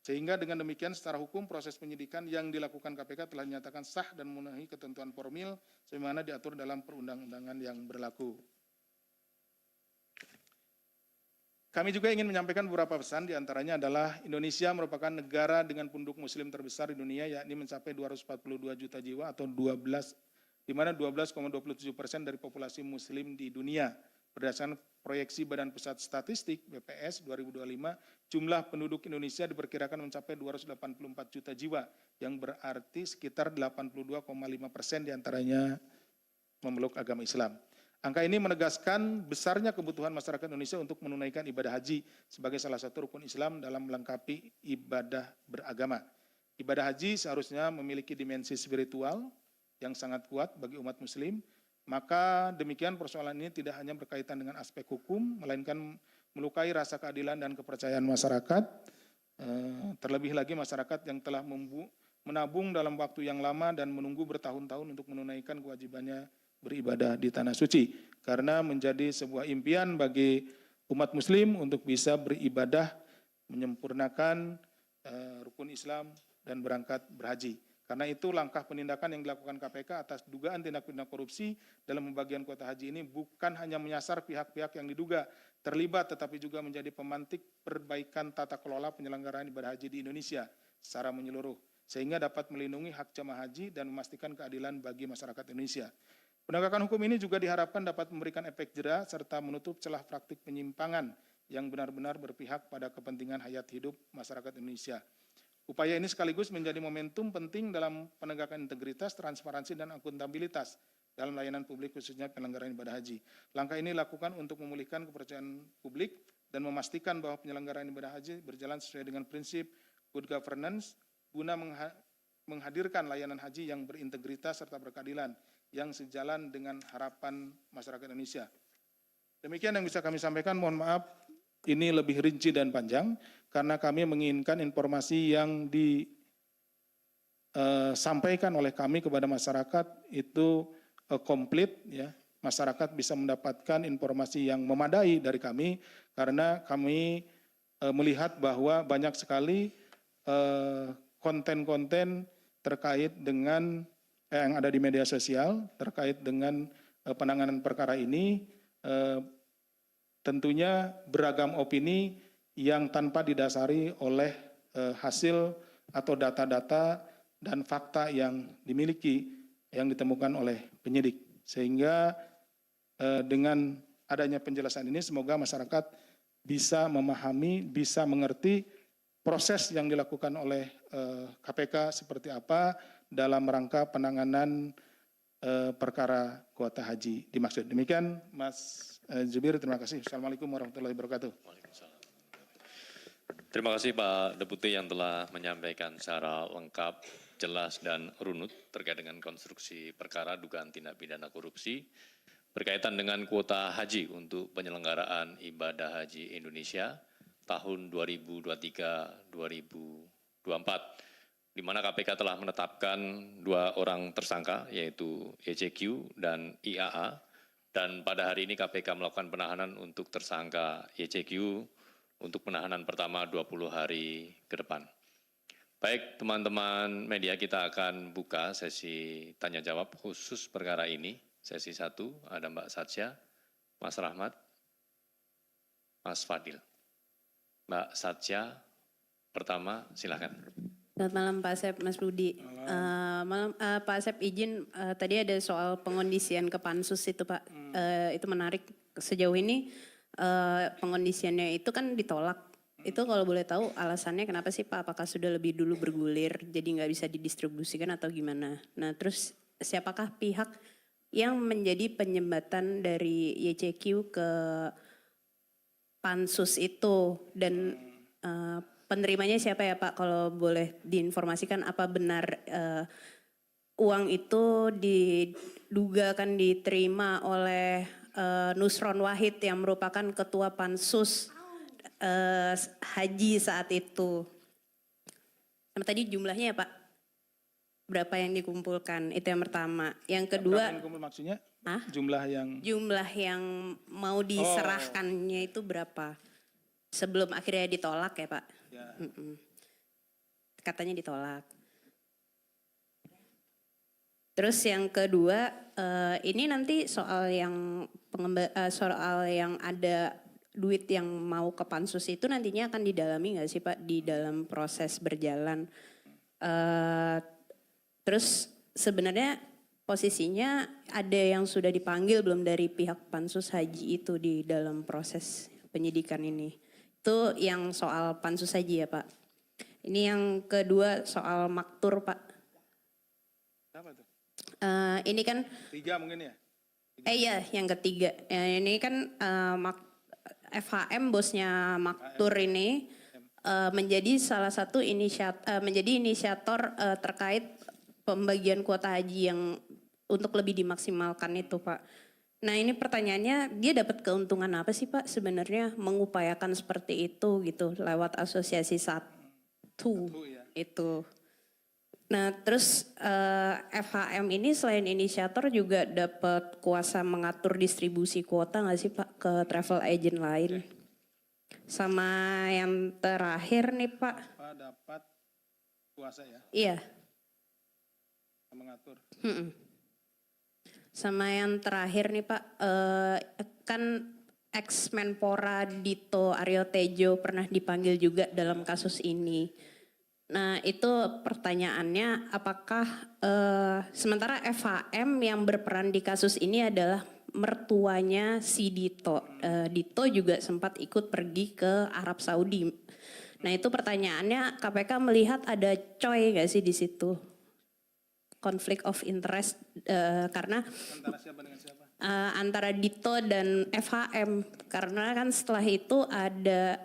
Sehingga dengan demikian secara hukum proses penyidikan yang dilakukan KPK telah dinyatakan sah dan memenuhi ketentuan formil sebagaimana diatur dalam perundang-undangan yang berlaku. Kami juga ingin menyampaikan beberapa pesan, diantaranya adalah Indonesia merupakan negara dengan penduduk muslim terbesar di dunia, yakni mencapai 242 juta jiwa atau di mana 12,27% dari populasi muslim di dunia. Berdasarkan proyeksi Badan Pusat Statistik BPS 2025, jumlah penduduk Indonesia diperkirakan mencapai 284 juta jiwa, yang berarti sekitar 82,5% diantaranya memeluk agama Islam. Angka ini menegaskan besarnya kebutuhan masyarakat Indonesia untuk menunaikan ibadah haji sebagai salah satu rukun Islam dalam melengkapi ibadah beragama. Ibadah haji seharusnya memiliki dimensi spiritual yang sangat kuat bagi umat muslim. Maka demikian persoalan ini tidak hanya berkaitan dengan aspek hukum, melainkan melukai rasa keadilan dan kepercayaan masyarakat. Terlebih lagi masyarakat yang telah menabung dalam waktu yang lama dan menunggu bertahun-tahun untuk menunaikan kewajibannya beribadah di Tanah Suci. Karena menjadi sebuah impian bagi umat muslim untuk bisa beribadah, menyempurnakan rukun Islam dan berangkat berhaji. Karena itu langkah penindakan yang dilakukan KPK atas dugaan tindak pidana korupsi dalam pembagian kuota haji ini bukan hanya menyasar pihak-pihak yang diduga terlibat, tetapi juga menjadi pemantik perbaikan tata kelola penyelenggaraan ibadah haji di Indonesia secara menyeluruh, sehingga dapat melindungi hak jemaah haji dan memastikan keadilan bagi masyarakat Indonesia. Penegakan hukum ini juga diharapkan dapat memberikan efek jera serta menutup celah praktik penyimpangan yang benar-benar berpihak pada kepentingan hayat hidup masyarakat Indonesia. Upaya ini sekaligus menjadi momentum penting dalam penegakan integritas, transparansi, dan akuntabilitas dalam layanan publik khususnya penyelenggaraan ibadah haji. Langkah ini dilakukan untuk memulihkan kepercayaan publik dan memastikan bahwa penyelenggaraan ibadah haji berjalan sesuai dengan prinsip good governance guna menghadirkan layanan haji yang berintegritas serta berkeadilan yang sejalan dengan harapan masyarakat Indonesia. Demikian yang bisa kami sampaikan, mohon maaf ini lebih rinci dan panjang karena kami menginginkan informasi yang disampaikan oleh kami kepada masyarakat itu komplit, ya. Masyarakat bisa mendapatkan informasi yang memadai dari kami karena kami melihat bahwa banyak sekali konten-konten terkait dengan yang ada di media sosial terkait dengan penanganan perkara ini, tentunya beragam opini yang tanpa didasari oleh hasil atau data-data dan fakta yang dimiliki yang ditemukan oleh penyidik. Sehingga dengan adanya penjelasan ini semoga masyarakat bisa memahami, bisa mengerti proses yang dilakukan oleh KPK seperti apa dalam rangka penanganan perkara kuota haji dimaksud. Demikian Mas Zubir, terima kasih. Assalamualaikum warahmatullahi wabarakatuh. Terima kasih Pak Deputi yang telah menyampaikan secara lengkap, jelas dan runut terkait dengan konstruksi perkara dugaan tindak pidana korupsi berkaitan dengan kuota haji untuk penyelenggaraan ibadah haji Indonesia tahun 2023-2024, di mana KPK telah menetapkan 2 orang tersangka yaitu YCQ dan IAA, dan pada hari ini KPK melakukan penahanan untuk tersangka YCQ untuk penahanan pertama 20 hari ke depan. Baik teman-teman media, kita akan buka sesi tanya jawab khusus perkara ini. Sesi 1 ada Mbak Satya, Mas Rahmat, Mas Fadil. Mbak Satya, pertama silakan. Selamat malam Pak Asep, Mas Budi. Pak Asep izin, tadi ada soal pengondisian ke Pansus itu Pak. Itu menarik, sejauh ini pengondisiannya itu kan ditolak. Itu kalau boleh tahu alasannya kenapa sih Pak? Apakah sudah lebih dulu bergulir jadi nggak bisa didistribusikan atau gimana? Nah terus siapakah pihak yang menjadi penyembatan dari YCQ ke Pansus itu, dan penerimanya siapa ya Pak? Kalau boleh diinformasikan, apa benar uang itu diduga akan diterima oleh Nusron Wahid yang merupakan ketua Pansus haji saat itu? Sama tadi jumlahnya ya Pak? Berapa yang dikumpulkan? Itu yang pertama. Yang kedua, Berapa yang dikumpul maksudnya? Hah? Jumlah yang mau diserahkannya itu berapa? Sebelum akhirnya ditolak ya Pak? Ya. Katanya ditolak. Terus yang kedua, ini nanti soal yang ada duit yang mau ke Pansus itu nantinya akan didalami nggak sih Pak di dalam proses berjalan? Terus sebenarnya posisinya ada yang sudah dipanggil belum dari pihak Pansus Haji itu di dalam proses penyidikan ini? Itu yang soal Pansus Haji ya Pak. Ini yang kedua soal maktur Pak. Apa tuh? Ini kan 3 mungkin ya? iya yang ketiga. Ini kan FHM bosnya maktur ini menjadi salah satu inisiator terkait pembagian kuota haji yang untuk lebih dimaksimalkan itu Pak. Nah ini pertanyaannya, dia dapat keuntungan apa sih Pak sebenarnya mengupayakan seperti itu gitu lewat asosiasi 1 ya. itu. Nah terus FHM ini selain inisiator juga dapat kuasa mengatur distribusi kuota nggak sih Pak ke travel agent lain? Sama yang terakhir nih Pak. Dapat kuasa ya? Iya. Mengatur. Sama yang terakhir nih Pak, kan ex-Menpora Dito Aryo Tejo pernah dipanggil juga dalam kasus ini. Nah itu pertanyaannya, apakah sementara FHM yang berperan di kasus ini adalah mertuanya si Dito. Dito juga sempat ikut pergi ke Arab Saudi. Nah itu pertanyaannya, KPK melihat ada coy nggak sih di situ? Konflik of interest karena Antara siapa dengan siapa? Antara Dito dan FHM, karena kan setelah itu ada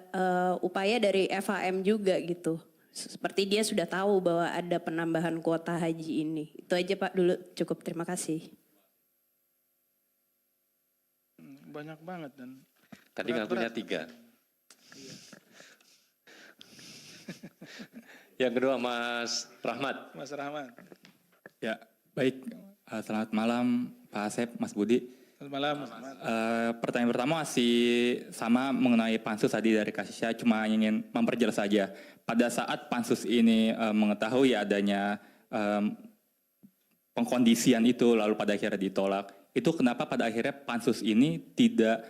upaya dari FHM juga gitu. Seperti dia sudah tahu bahwa ada penambahan kuota haji ini. Itu aja Pak dulu, cukup, terima kasih. Banyak banget dan Tadi kartunya 3. Yang kedua Mas Rahmat. Mas Rahmat. Ya, baik. Selamat malam Pak Asep, Mas Budi. Selamat malam Mas Rahmat. Pertanyaan pertama masih sama mengenai Pansus tadi dari Kasisya, cuma ingin memperjelas saja. Pada saat Pansus ini mengetahui adanya pengkondisian itu lalu pada akhirnya ditolak, itu kenapa pada akhirnya Pansus ini tidak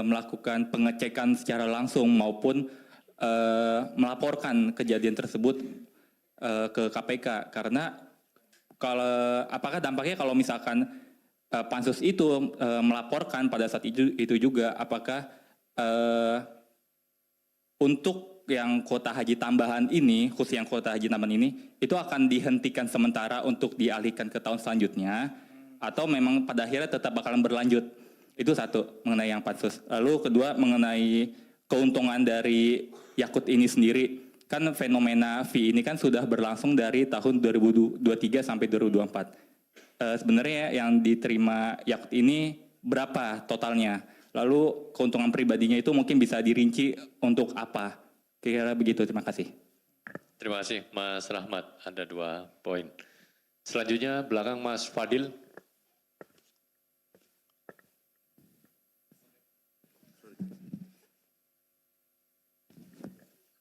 melakukan pengecekan secara langsung maupun melaporkan kejadian tersebut ke KPK karena kalau apakah dampaknya kalau misalkan pansus itu melaporkan pada saat itu juga apakah untuk yang kuota haji tambahan ini, khusus yang kuota haji tambahan ini, itu akan dihentikan sementara untuk dialihkan ke tahun selanjutnya, atau memang pada akhirnya tetap bakalan berlanjut. Itu satu, mengenai yang pansus. Lalu kedua, mengenai keuntungan dari Yakult ini sendiri. Kan fenomena fee ini kan sudah berlangsung dari tahun 2023 sampai 2024. Sebenarnya yang diterima Yakult ini berapa totalnya? Lalu keuntungan pribadinya itu mungkin bisa dirinci untuk apa? Kira-kira begitu, terima kasih. Terima kasih Mas Rahmat, ada 2 poin. Selanjutnya belakang Mas Fadil.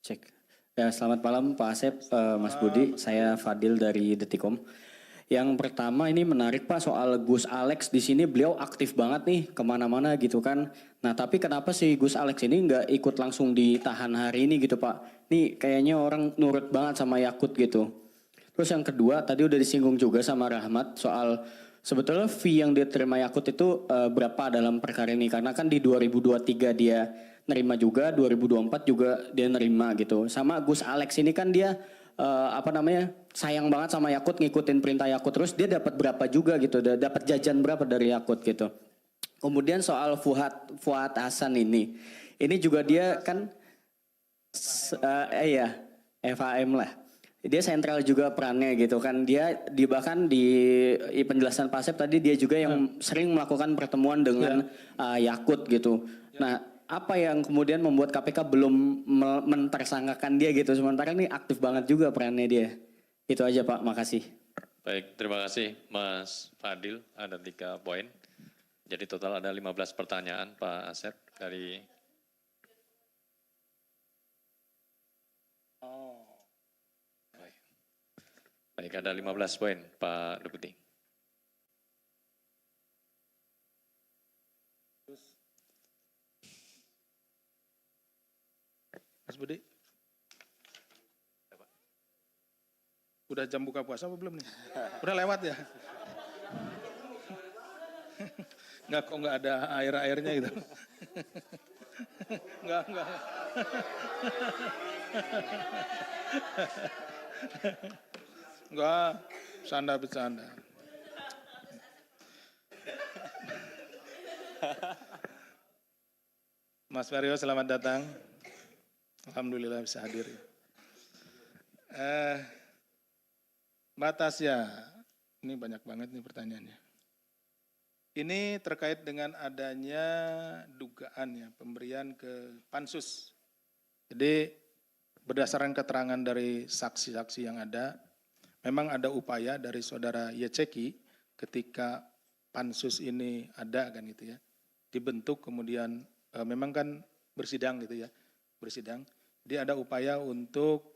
Cek. Ya, selamat malam Pak Asep, Mas Budi. Saya Fadil dari Detikom. Yang pertama ini menarik Pak soal Gus Alex di sini beliau aktif banget nih kemana-mana gitu kan. Nah tapi kenapa sih Gus Alex ini nggak ikut langsung ditahan hari ini gitu Pak? Nih kayaknya orang nurut banget sama Yakult gitu. Terus yang kedua tadi udah disinggung juga sama Rahmat soal sebetulnya fee yang diterima Yakult itu berapa dalam perkara ini? Karena kan di 2023 dia nerima juga, 2024 juga dia nerima gitu. Sama Gus Alex ini kan dia sayang banget sama Yakult, ngikutin perintah Yakult terus dia dapat berapa juga gitu, dapat jajan berapa dari Yakult gitu. Kemudian soal Fuad Hasan ini juga dia kan FHM lah. Dia sentral juga perannya gitu kan. Dia bahkan di penjelasan Pak Asep tadi dia juga yang sering melakukan pertemuan dengan Yakult gitu. Nah, apa yang kemudian membuat KPK belum mentersangkakan dia gitu, sementara ini aktif banget juga perannya dia. Itu aja Pak, makasih. Baik, terima kasih Mas Fadil, ada 3 poin. Jadi total ada 15 pertanyaan Pak Asep dari... Baik, ada 15 poin Pak Deputi. Mas Budi. Udah jam buka puasa apa belum nih? Udah lewat ya? Nggak ada air-airnya gitu. Nggak. Nggak, bercanda. Mas Mario, selamat datang. Alhamdulillah bisa hadir. Mbak Tasya, ini banyak banget nih pertanyaannya. Ini terkait dengan adanya dugaan ya pemberian ke pansus. Jadi berdasarkan keterangan dari saksi-saksi yang ada, memang ada upaya dari saudara Yeceki ketika pansus ini ada kan gitu ya, dibentuk kemudian memang kan bersidang gitu ya. Dia ada upaya untuk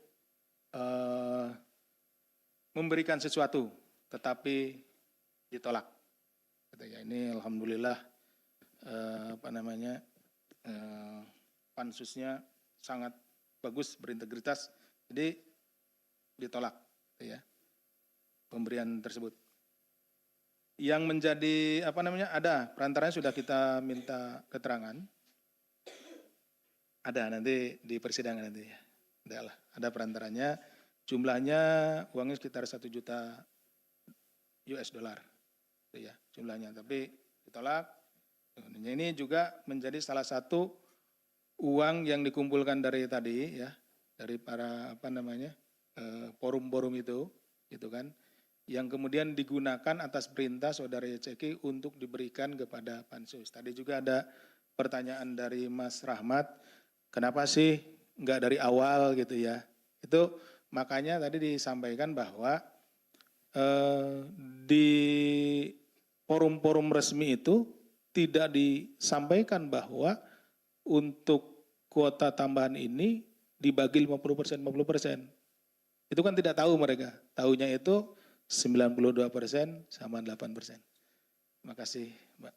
memberikan sesuatu, tetapi ditolak. Ini alhamdulillah pansusnya sangat bagus, berintegritas, jadi ditolak, ya, pemberian tersebut. Yang menjadi ada perantaranya sudah kita minta keterangan. Ada nanti di persidangan nanti ya. Ada perantaranya, jumlahnya uangnya sekitar 1 juta US dollar. Ya, jumlahnya, tapi ditolak. Ini juga menjadi salah satu uang yang dikumpulkan dari tadi ya, dari para forum-forum itu, gitu kan, yang kemudian digunakan atas perintah saudara Yeceki untuk diberikan kepada pansus. Tadi juga ada pertanyaan dari Mas Rahmat, kenapa sih nggak dari awal gitu ya? Itu makanya tadi disampaikan bahwa di forum-forum resmi itu tidak disampaikan bahwa untuk kuota tambahan ini dibagi 50%. Itu kan tidak tahu mereka. Tahunya itu 92% sama 8%. Terima kasih, Mbak.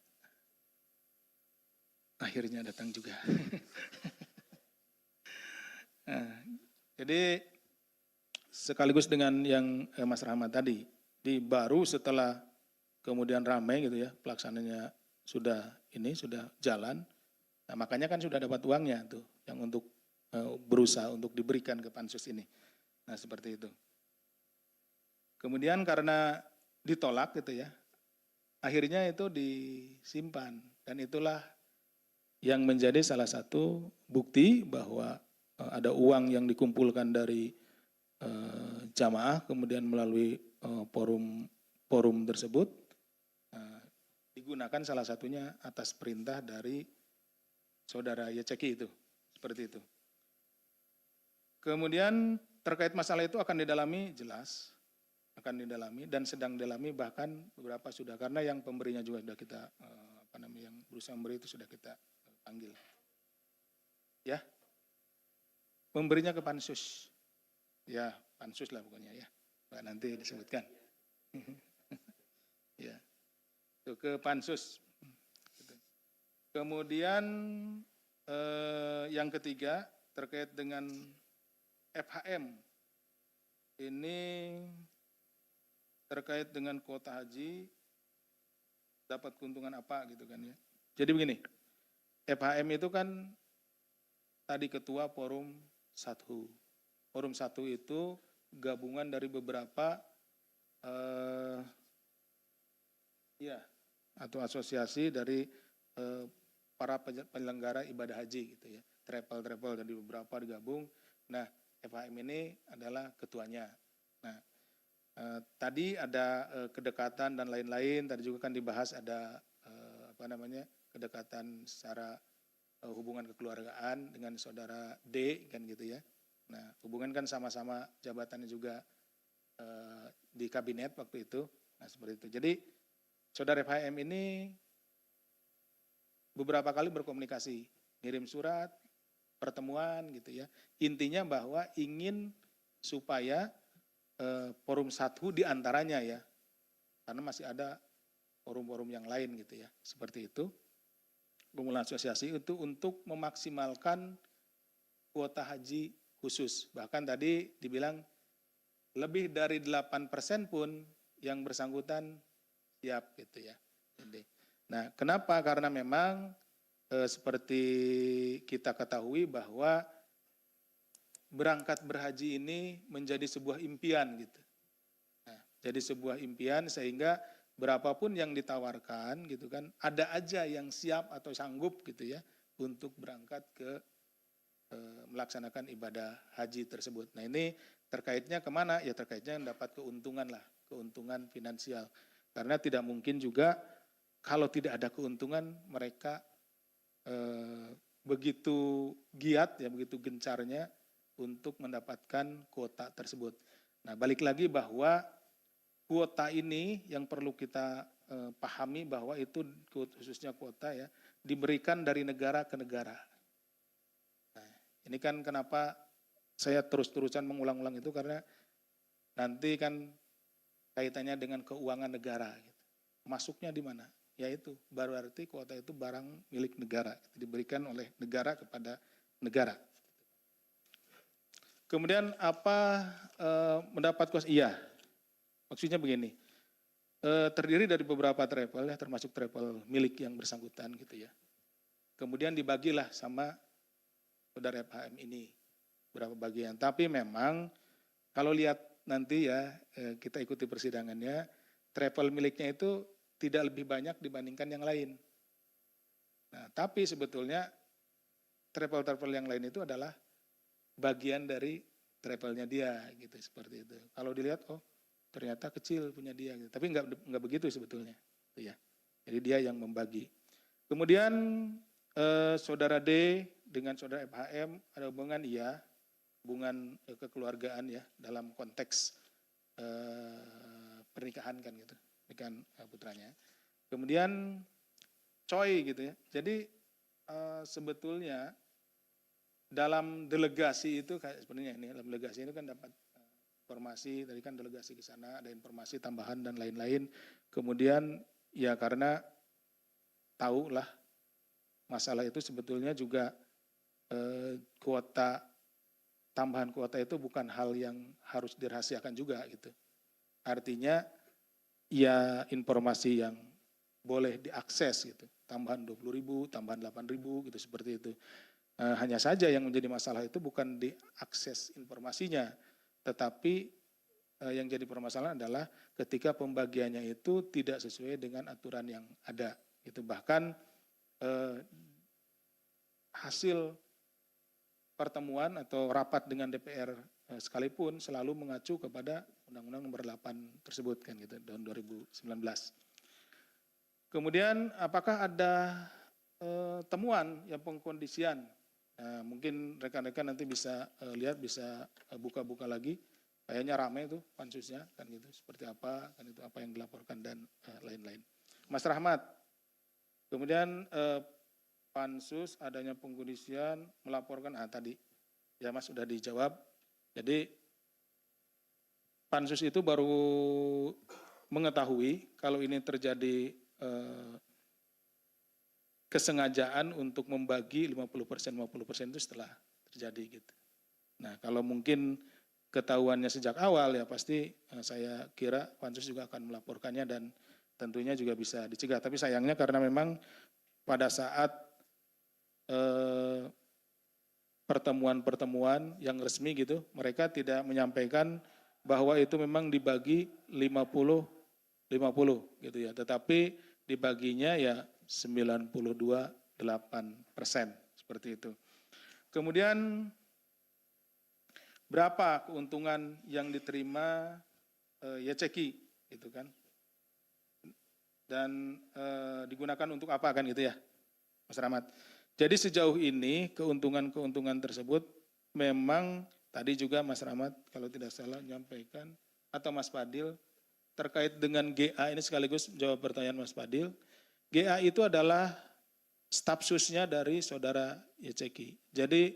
Akhirnya datang juga. Nah, jadi sekaligus dengan yang Mas Rahmat tadi, baru setelah kemudian ramai gitu ya, pelaksananya sudah jalan, nah makanya kan sudah dapat uangnya tuh, yang untuk berusaha untuk diberikan ke pansus ini. Nah seperti itu. Kemudian karena ditolak gitu ya, akhirnya itu disimpan dan itulah yang menjadi salah satu bukti bahwa ada uang yang dikumpulkan dari jamaah kemudian melalui forum tersebut digunakan salah satunya atas perintah dari saudara Yeceki itu, seperti itu. Kemudian terkait masalah itu akan didalami, jelas akan didalami dan sedang didalami, bahkan beberapa sudah, karena yang pemberinya juga sudah kita yang berusaha memberi itu sudah kita panggil. Ya. Memberinya ke pansus. Ya, pansus lah pokoknya ya. Nanti disebutkan. Ya. Itu ke pansus. Kemudian yang ketiga terkait dengan FHM. Ini terkait dengan kuota haji dapat keuntungan apa gitu kan ya. Jadi begini, FHM itu kan tadi ketua forum 1. Forum 1 itu gabungan dari beberapa atau asosiasi dari para penyelenggara ibadah haji gitu ya. Travel dari beberapa digabung. Nah, FHM ini adalah ketuanya. Nah, tadi ada kedekatan dan lain-lain, tadi juga kan dibahas ada kedekatan secara hubungan kekeluargaan dengan saudara D kan gitu ya. Nah, hubungan kan sama-sama jabatannya juga di kabinet waktu itu. Nah, seperti itu. Jadi saudara FHM ini beberapa kali berkomunikasi, ngirim surat, pertemuan gitu ya. Intinya bahwa ingin supaya forum 1 diantaranya ya, karena masih ada forum-forum yang lain gitu ya, seperti itu. Permulaan asosiasi itu untuk memaksimalkan kuota haji khusus. Bahkan tadi dibilang lebih dari 8% pun yang bersangkutan siap gitu ya. Nah, kenapa? Karena memang seperti kita ketahui bahwa berangkat berhaji ini menjadi sebuah impian gitu. Nah, jadi sebuah impian sehingga berapapun yang ditawarkan gitu kan, ada aja yang siap atau sanggup gitu ya untuk berangkat ke melaksanakan ibadah haji tersebut. Nah ini terkaitnya kemana? Ya terkaitnya dapat keuntungan lah, keuntungan finansial. Karena tidak mungkin juga kalau tidak ada keuntungan mereka begitu giat ya, begitu gencarnya untuk mendapatkan kuota tersebut. Nah, balik lagi bahwa kuota ini yang perlu kita pahami bahwa itu khususnya kuota ya diberikan dari negara ke negara. Nah, ini kan kenapa saya terus-terusan mengulang-ulang itu karena nanti kan kaitannya dengan keuangan negara. Gitu. Masuknya di mana? Yaitu berarti kuota itu barang milik negara, diberikan oleh negara kepada negara. Kemudian apa mendapat kuota? Iya, maksudnya begini, terdiri dari beberapa travel ya, termasuk travel milik yang bersangkutan gitu ya. Kemudian dibagilah sama saudara FHM ini berapa bagian. Tapi memang kalau lihat nanti ya kita ikuti persidangannya, travel miliknya itu tidak lebih banyak dibandingkan yang lain. Nah, tapi sebetulnya travel-travel yang lain itu adalah bagian dari travelnya dia gitu, seperti itu. Kalau dilihat oh ternyata kecil punya dia gitu. Tapi enggak begitu sebetulnya ya. Jadi dia yang membagi. Kemudian saudara D dengan saudara FHM ada hubungan, iya, hubungan kekeluargaan ya dalam konteks pernikahan kan gitu, pernikahan putranya. Kemudian Choi gitu ya. Jadi sebetulnya dalam delegasi itu kayak sebenarnya ini, dalam delegasi itu kan dapat informasi, tadi kan delegasi ke sana ada informasi tambahan dan lain-lain. Kemudian ya karena tahulah masalah itu sebetulnya juga kuota tambahan kuota itu bukan hal yang harus dirahasiakan juga gitu. Artinya ya informasi yang boleh diakses gitu. Tambahan 20.000, tambahan 8.000 gitu seperti itu. Hanya saja yang menjadi masalah itu bukan diakses informasinya, tetapi yang jadi permasalahan adalah ketika pembagiannya itu tidak sesuai dengan aturan yang ada. Gitu. Bahkan hasil pertemuan atau rapat dengan DPR sekalipun selalu mengacu kepada Undang-Undang Nomor 8 tersebut kan gitu tahun 2019. Kemudian apakah ada temuan yang pengkondisian? Nah, mungkin rekan-rekan nanti bisa lihat, bisa buka-buka lagi. Kayaknya ramai tuh pansusnya kan gitu. Seperti apa kan itu, apa yang dilaporkan dan lain-lain. Mas Rahmat. Kemudian pansus adanya pengkondisian melaporkan tadi ya Mas sudah dijawab. Jadi pansus itu baru mengetahui kalau ini terjadi kesengajaan untuk membagi 50% itu setelah terjadi gitu. Nah, kalau mungkin ketahuannya sejak awal ya pasti saya kira pansus juga akan melaporkannya dan tentunya juga bisa dicegah. Tapi sayangnya karena memang pada saat pertemuan-pertemuan yang resmi gitu, mereka tidak menyampaikan bahwa itu memang dibagi 50-50 gitu ya. Tetapi dibaginya ya 92,8% seperti itu. Kemudian berapa keuntungan yang diterima YCki gitu kan? Dan digunakan untuk apa kan gitu ya, Mas Rahmat. Jadi sejauh ini keuntungan-keuntungan tersebut memang tadi juga Mas Rahmat kalau tidak salah menyampaikan atau Mas Fadil terkait dengan GA ini sekaligus jawab pertanyaan Mas Fadil. GA itu adalah staf susnya dari saudara YCki. Jadi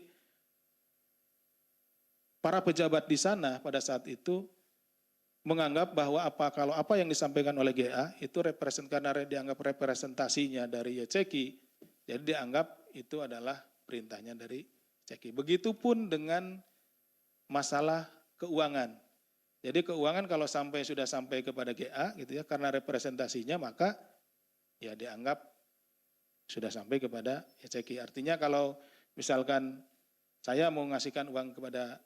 para pejabat di sana pada saat itu menganggap bahwa kalau apa yang disampaikan oleh GA itu karena dianggap representasinya dari YCki, jadi dianggap itu adalah perintahnya dari YCki. Begitupun dengan masalah keuangan. Jadi keuangan kalau sudah sampai kepada GA gitu ya, karena representasinya maka ya dianggap sudah sampai kepada YCki. Artinya kalau misalkan saya mau ngasihkan uang kepada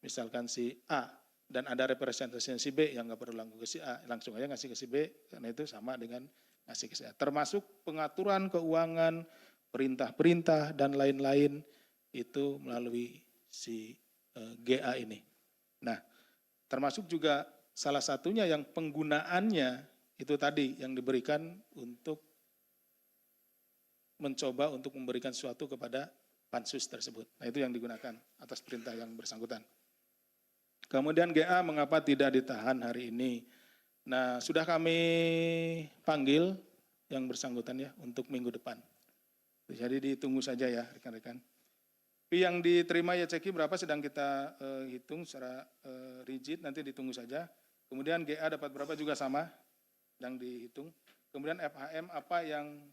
misalkan si A dan ada representasi si B yang nggak perlu langsung ke si A, langsung aja ngasih ke si B, karena itu sama dengan ngasih ke si A. Termasuk pengaturan keuangan, perintah-perintah dan lain-lain itu melalui si GA ini. Nah, termasuk juga salah satunya yang penggunaannya itu tadi yang diberikan untuk mencoba untuk memberikan sesuatu kepada pansus tersebut. Nah, itu yang digunakan atas perintah yang bersangkutan. Kemudian GA mengapa tidak ditahan hari ini? Nah, sudah kami panggil yang bersangkutan ya untuk minggu depan. Jadi ditunggu saja ya rekan-rekan. Yang diterima YCki berapa sedang kita hitung secara rigid, nanti ditunggu saja. Kemudian GA dapat berapa juga sama, sedang dihitung. Kemudian FHM apa yang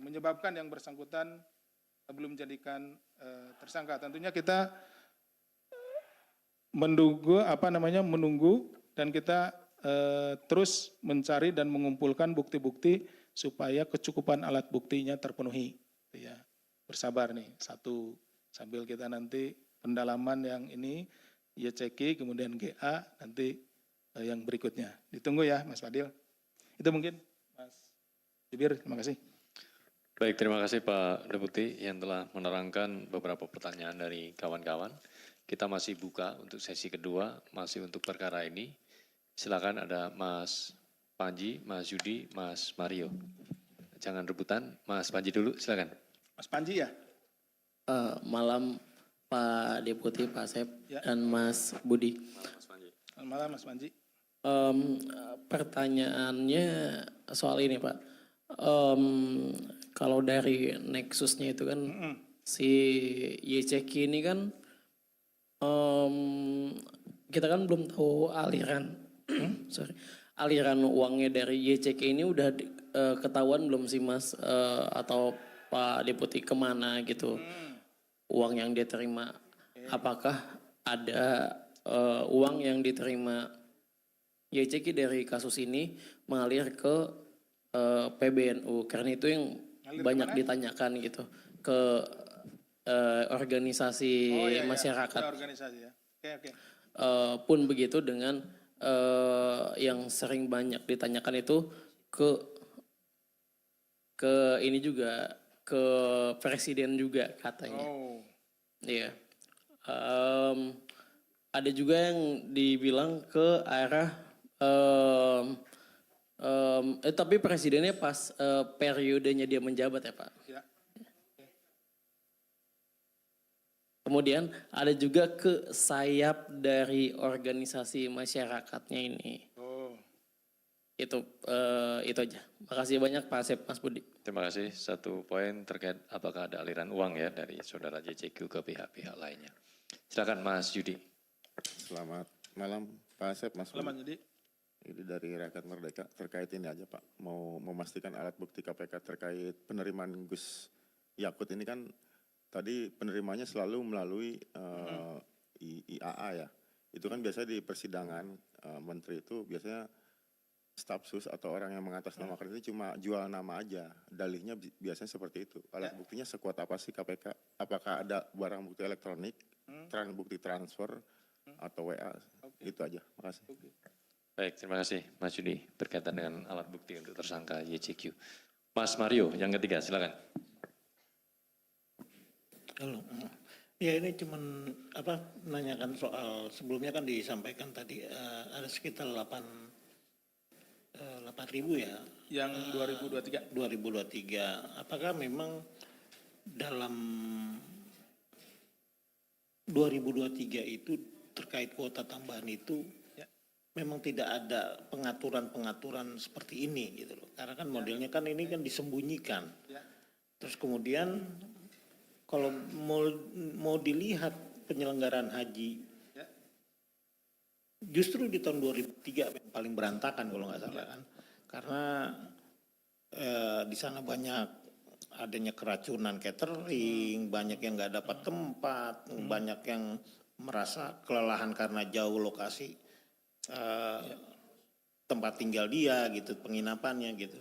menyebabkan yang bersangkutan belum menjadikan tersangka. Tentunya kita menunggu dan kita terus mencari dan mengumpulkan bukti-bukti supaya kecukupan alat buktinya terpenuhi. Ya, bersabar nih, satu sambil kita nanti pendalaman yang ini YCki kemudian GA nanti yang berikutnya. Ditunggu ya Mas Fadil. Itu mungkin Mas Bibir, terima kasih. Baik, terima kasih Pak Deputi yang telah menerangkan beberapa pertanyaan dari kawan-kawan. Kita masih buka untuk sesi kedua, masih untuk perkara ini. Silakan ada Mas Panji, Mas Yudi, Mas Mario. Jangan rebutan, Mas Panji dulu, silakan. Mas Panji ya? Malam Pak Deputi, Pak Asep, Ya. dan Mas Budi. Selamat malam Mas Panji. Pertanyaannya soal ini Pak. Kalau dari nexusnya itu kan si YCki ini kan kita kan belum tahu aliran uangnya dari YCki ini udah ketahuan belum sih Mas atau Pak Deputi kemana gitu. uang yang dia terima. Apakah ada uang yang diterima YCK dari kasus ini mengalir ke PBNU? Karena itu yang banyak ditanyakan gitu ke organisasi masyarakat. Organisasi ya. Oke. Pun begitu dengan yang sering banyak ditanyakan itu ke ini juga ke presiden juga katanya. Oh. Iya. Ada juga yang dibilang ke arah tapi presidennya pas periodenya dia menjabat ya Pak. Ya. Kemudian ada juga ke sayap dari organisasi masyarakatnya ini. Oh. Itu aja. Makasih banyak Pak Asep, Mas Budi. Terima kasih. Satu poin terkait apakah ada aliran uang ya dari saudara JCQ ke pihak-pihak lainnya. Silakan Mas Yudi. Selamat malam Pak Asep, Mas Selamat Budi. jadi. Ini dari Rakyat Merdeka terkait ini aja Pak. Mau memastikan alat bukti KPK terkait penerimaan Gus Yakut ini kan tadi penerimanya selalu melalui IAA ya. Itu kan biasanya di persidangan menteri itu biasanya staf sus atau orang yang mengatasnamakan itu cuma jual nama aja. Dalihnya biasanya seperti itu. Alat buktinya sekuat apa sih KPK? Apakah ada barang bukti elektronik, bukti transfer atau WA? Itu aja. Makasih. Baik, terima kasih Mas Yudi berkaitan dengan alat bukti untuk tersangka YCQ. Mas Mario, yang ketiga, silakan. Halo. Ya ini cuman menanyakan soal sebelumnya kan disampaikan tadi ada sekitar 8.000 ya. Yang 2023. 2023. Apakah memang dalam 2023 itu terkait kuota tambahan itu memang tidak ada pengaturan-pengaturan seperti ini gitu loh. Karena kan modelnya kan ini kan disembunyikan. Terus kemudian kalau mau dilihat penyelenggaraan haji, justru di tahun 2003 yang paling berantakan kalau nggak salah kan. Karena di sana banyak adanya keracunan catering, banyak yang nggak dapat tempat, banyak yang merasa kelelahan karena jauh lokasi tempat tinggal dia gitu, penginapannya gitu.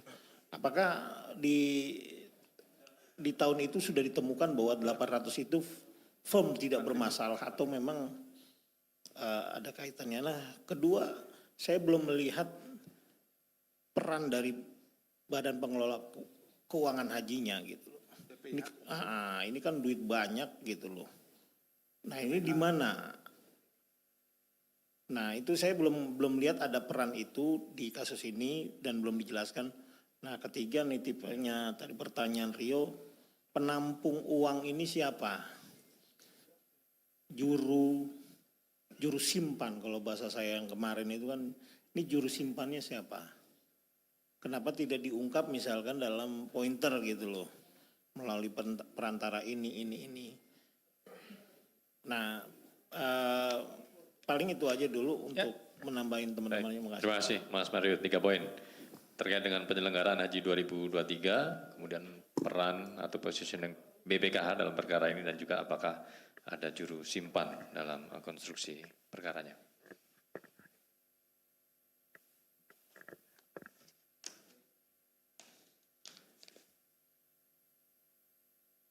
Apakah di tahun itu sudah ditemukan bahwa 800 itu firm tidak bermasalah atau memang ada kaitannya? Nah, kedua, saya belum melihat peran dari Badan Pengelola Keuangan Hajinya gitu. Ini kan duit banyak gitu loh. Nah, ini di mana? Nah, itu saya belum lihat ada peran itu di kasus ini dan belum dijelaskan. Nah, ketiga nih tipenya tadi pertanyaan Rio, penampung uang ini siapa? Juru simpan kalau bahasa saya yang kemarin itu kan, ini juru simpannya siapa? Kenapa tidak diungkap misalkan dalam pointer gitu loh, melalui perantara ini. Nah, paling itu aja dulu untuk menambahin teman-temannya. Terima kasih Mas Mario, 3 poin. Terkait dengan penyelenggaraan Haji 2023, kemudian peran atau positioning BPKH dalam perkara ini dan juga apakah ada juru simpan dalam konstruksi perkaranya.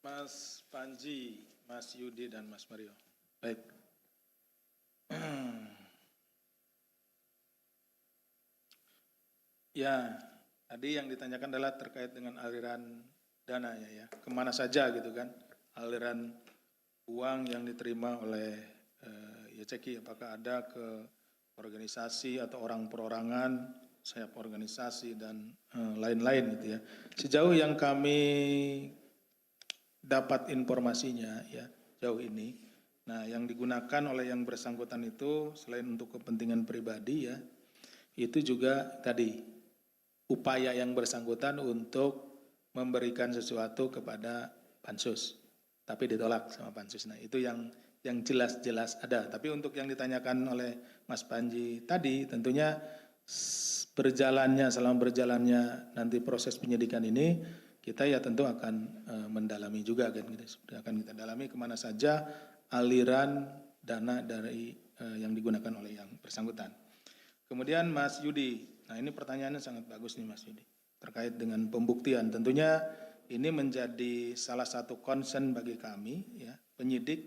Mas Panji, Mas Yudi, dan Mas Mario. Baik. Ya, tadi yang ditanyakan adalah terkait dengan aliran dananya ya. Kemana saja gitu kan aliran uang yang diterima oleh YCK, apakah ada ke organisasi atau orang perorangan, sayap organisasi dan lain-lain gitu ya. Sejauh yang kami dapat informasinya ya jauh ini, nah yang digunakan oleh yang bersangkutan itu selain untuk kepentingan pribadi ya, itu juga tadi upaya yang bersangkutan untuk memberikan sesuatu kepada pansus, tapi ditolak sama pansus. Nah itu yang jelas-jelas ada. Tapi untuk yang ditanyakan oleh Mas Panji tadi, tentunya selama berjalannya nanti proses penyidikan ini, kita ya tentu akan mendalami juga kan, gitu. Akan kita dalami kemana saja aliran dana dari yang digunakan oleh yang bersangkutan. Kemudian Mas Yudi, nah ini pertanyaannya sangat bagus nih Mas Yudi, terkait dengan pembuktian. Tentunya ini menjadi salah satu concern bagi kami, ya, penyidik.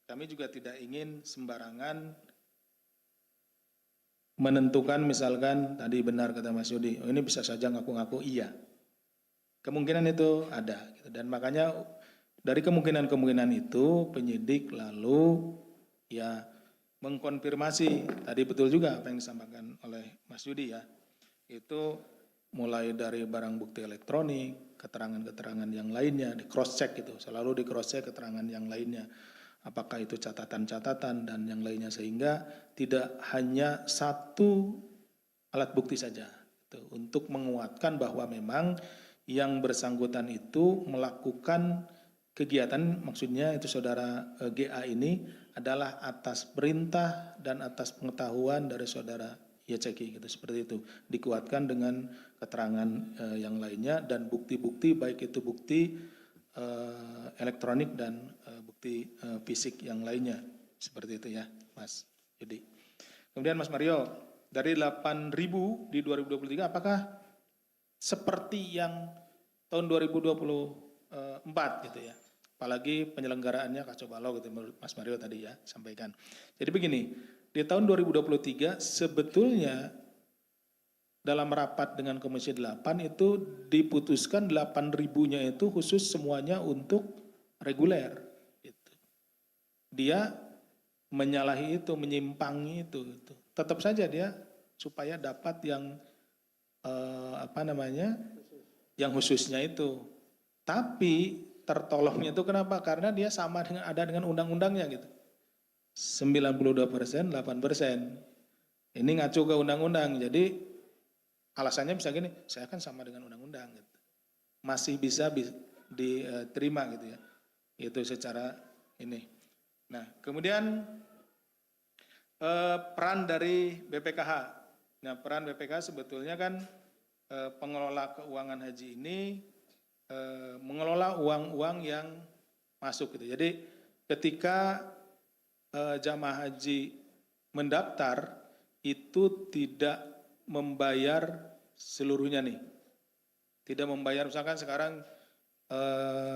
Kami juga tidak ingin sembarangan menentukan, misalkan tadi benar kata Mas Yudi, oh ini bisa saja ngaku-ngaku iya. Kemungkinan itu ada, gitu. Dan makanya dari kemungkinan-kemungkinan itu penyidik lalu ya mengkonfirmasi, tadi betul juga apa yang disampaikan oleh Mas Yudi ya, itu mulai dari barang bukti elektronik, keterangan-keterangan yang lainnya, di cross check gitu, selalu di cross check keterangan yang lainnya, apakah itu catatan-catatan dan yang lainnya, sehingga tidak hanya satu alat bukti saja, gitu, untuk menguatkan bahwa memang yang bersangkutan itu melakukan kegiatan, maksudnya itu saudara GA ini adalah atas perintah dan atas pengetahuan dari saudara YCK, gitu, seperti itu. Dikuatkan dengan keterangan yang lainnya dan bukti-bukti, baik itu bukti elektronik dan bukti fisik yang lainnya, seperti itu ya Mas Yudi. Kemudian Mas Mario, dari 8.000 di 2023 apakah seperti yang tahun 2024 gitu ya? Apalagi penyelenggaraannya kacau balau gitu menurut Mas Mario tadi ya sampaikan. Jadi begini, di tahun 2023 sebetulnya dalam rapat dengan Komisi 8 itu diputuskan 8.000-nya itu khusus semuanya untuk reguler. Gitu. Dia menyalahi itu, menyimpangi itu. Tetap saja dia supaya dapat yang yang khususnya itu. Tapi tertolongnya itu kenapa? Karena dia sama dengan ada dengan undang-undangnya gitu. 92%, 8%. Ini ngacu ke undang-undang. Jadi alasannya bisa gini, saya kan sama dengan undang-undang gitu. Masih bisa diterima gitu ya. Itu secara ini. Nah, kemudian peran dari BPKH. Nah, peran BPKH sebetulnya kan pengelola keuangan haji ini mengelola uang-uang yang masuk gitu. Jadi ketika jamaah haji mendaftar itu tidak membayar seluruhnya nih. Tidak membayar, misalkan sekarang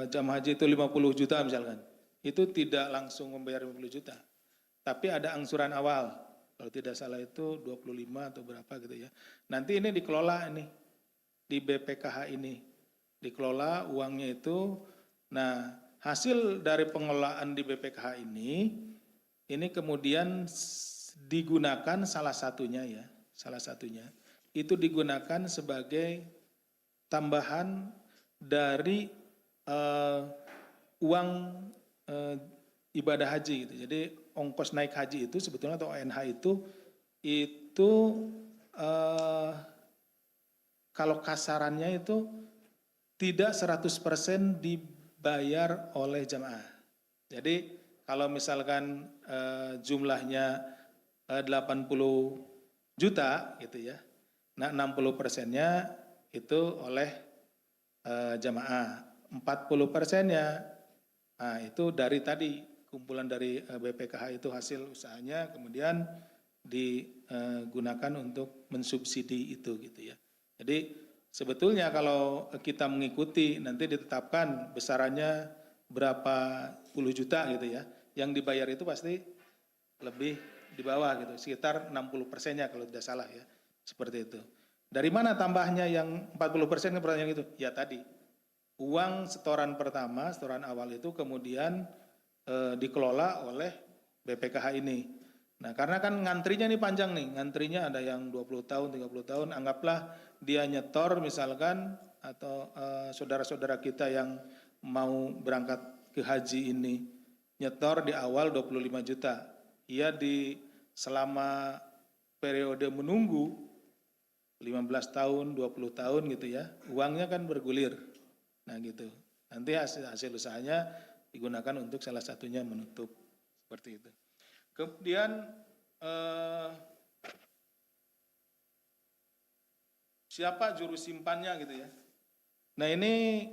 jamaah haji itu 50 juta misalkan. Itu tidak langsung membayar 50 juta. Tapi ada angsuran awal. Kalau tidak salah itu 25 atau berapa gitu ya. Nanti ini dikelola nih di BPKH ini. Dikelola uangnya itu. Nah, hasil dari pengelolaan di BPKH ini kemudian digunakan salah satunya ya, salah satunya itu digunakan sebagai tambahan dari uang ibadah haji gitu. Jadi ongkos naik haji itu sebetulnya atau ONH itu kalau kasarannya itu tidak 100% dibayar oleh jamaah. Jadi kalau misalkan jumlahnya 80 juta gitu ya, nah 60%-nya itu oleh jamaah, 40%-nya nah itu dari tadi kumpulan dari BPKH itu hasil usahanya kemudian digunakan untuk mensubsidi itu gitu ya. Jadi sebetulnya kalau kita mengikuti nanti ditetapkan besarannya berapa puluh juta gitu ya. Yang dibayar itu pasti lebih di bawah gitu, sekitar 60%-nya kalau tidak salah ya. Seperti itu. Dari mana tambahnya yang 40% pertanyaan itu? Ya tadi, uang setoran pertama, setoran awal itu kemudian dikelola oleh BPKH ini. Nah karena kan ngantrinya nih panjang nih, ngantrinya ada yang 20 tahun, 30 tahun, anggaplah dia nyetor misalkan, atau saudara-saudara kita yang mau berangkat ke haji ini, nyetor di awal 25 juta. Ia selama periode menunggu 15 tahun, 20 tahun gitu ya, uangnya kan bergulir. Nah gitu, nanti hasil usahanya digunakan untuk salah satunya menutup, seperti itu. Kemudian siapa juru simpannya gitu ya. Nah ini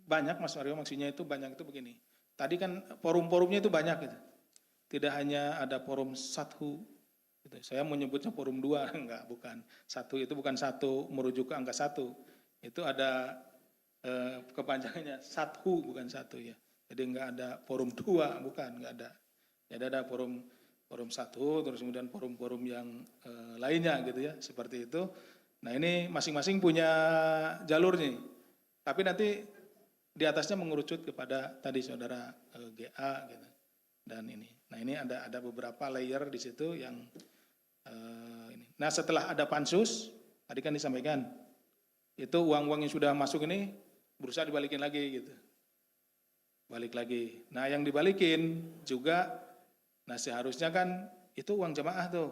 banyak Mas Mario, maksudnya itu banyak itu begini. Tadi kan forum-forumnya itu banyak gitu. Tidak hanya ada forum Sathu, gitu. Saya menyebutnya forum 2, enggak, bukan. Satu itu bukan satu merujuk ke angka 1. Itu ada kepanjangannya Sathu, bukan satu ya. Jadi enggak ada forum 2, bukan, enggak ada. Jadi ada forum 1, terus kemudian forum-forum yang lainnya gitu ya, seperti itu. Nah ini masing-masing punya jalurnya. Tapi nanti di atasnya mengerucut kepada tadi saudara GA gitu. Dan ini. Nah ini ada beberapa layer di situ yang ini. Nah setelah ada pansus, tadi kan disampaikan, itu uang-uang yang sudah masuk ini berusaha dibalikin lagi gitu. Balik lagi. Nah yang dibalikin juga, nah seharusnya kan itu uang jamaah tuh.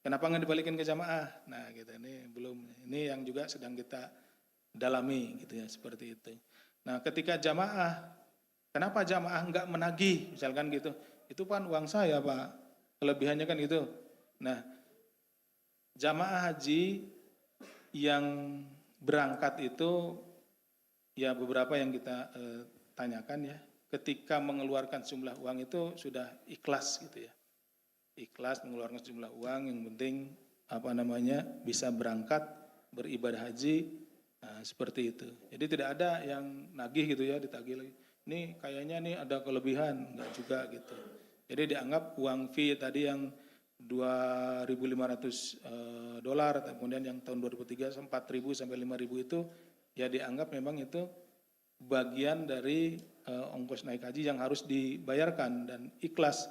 Kenapa nggak dibalikin ke jamaah? Nah gitu, ini belum. Ini yang juga sedang kita dalami gitu ya, seperti itu. Nah ketika jamaah, kenapa jamaah nggak menagih misalkan gitu, itu kan uang saya Pak, kelebihannya kan gitu. Nah jamaah haji yang berangkat itu ya beberapa yang kita tanyakan ya, ketika mengeluarkan jumlah uang itu sudah ikhlas gitu ya, ikhlas mengeluarkan jumlah uang, yang penting apa namanya bisa berangkat beribadah haji. Nah, seperti itu. Jadi tidak ada yang nagih gitu ya, ditagih lagi. Ini kayaknya nih ada kelebihan, enggak juga gitu. Jadi dianggap uang fee tadi yang $2.500, kemudian yang tahun 2003 4.000 sampai 5.000 itu ya dianggap memang itu bagian dari ongkos naik haji yang harus dibayarkan dan ikhlas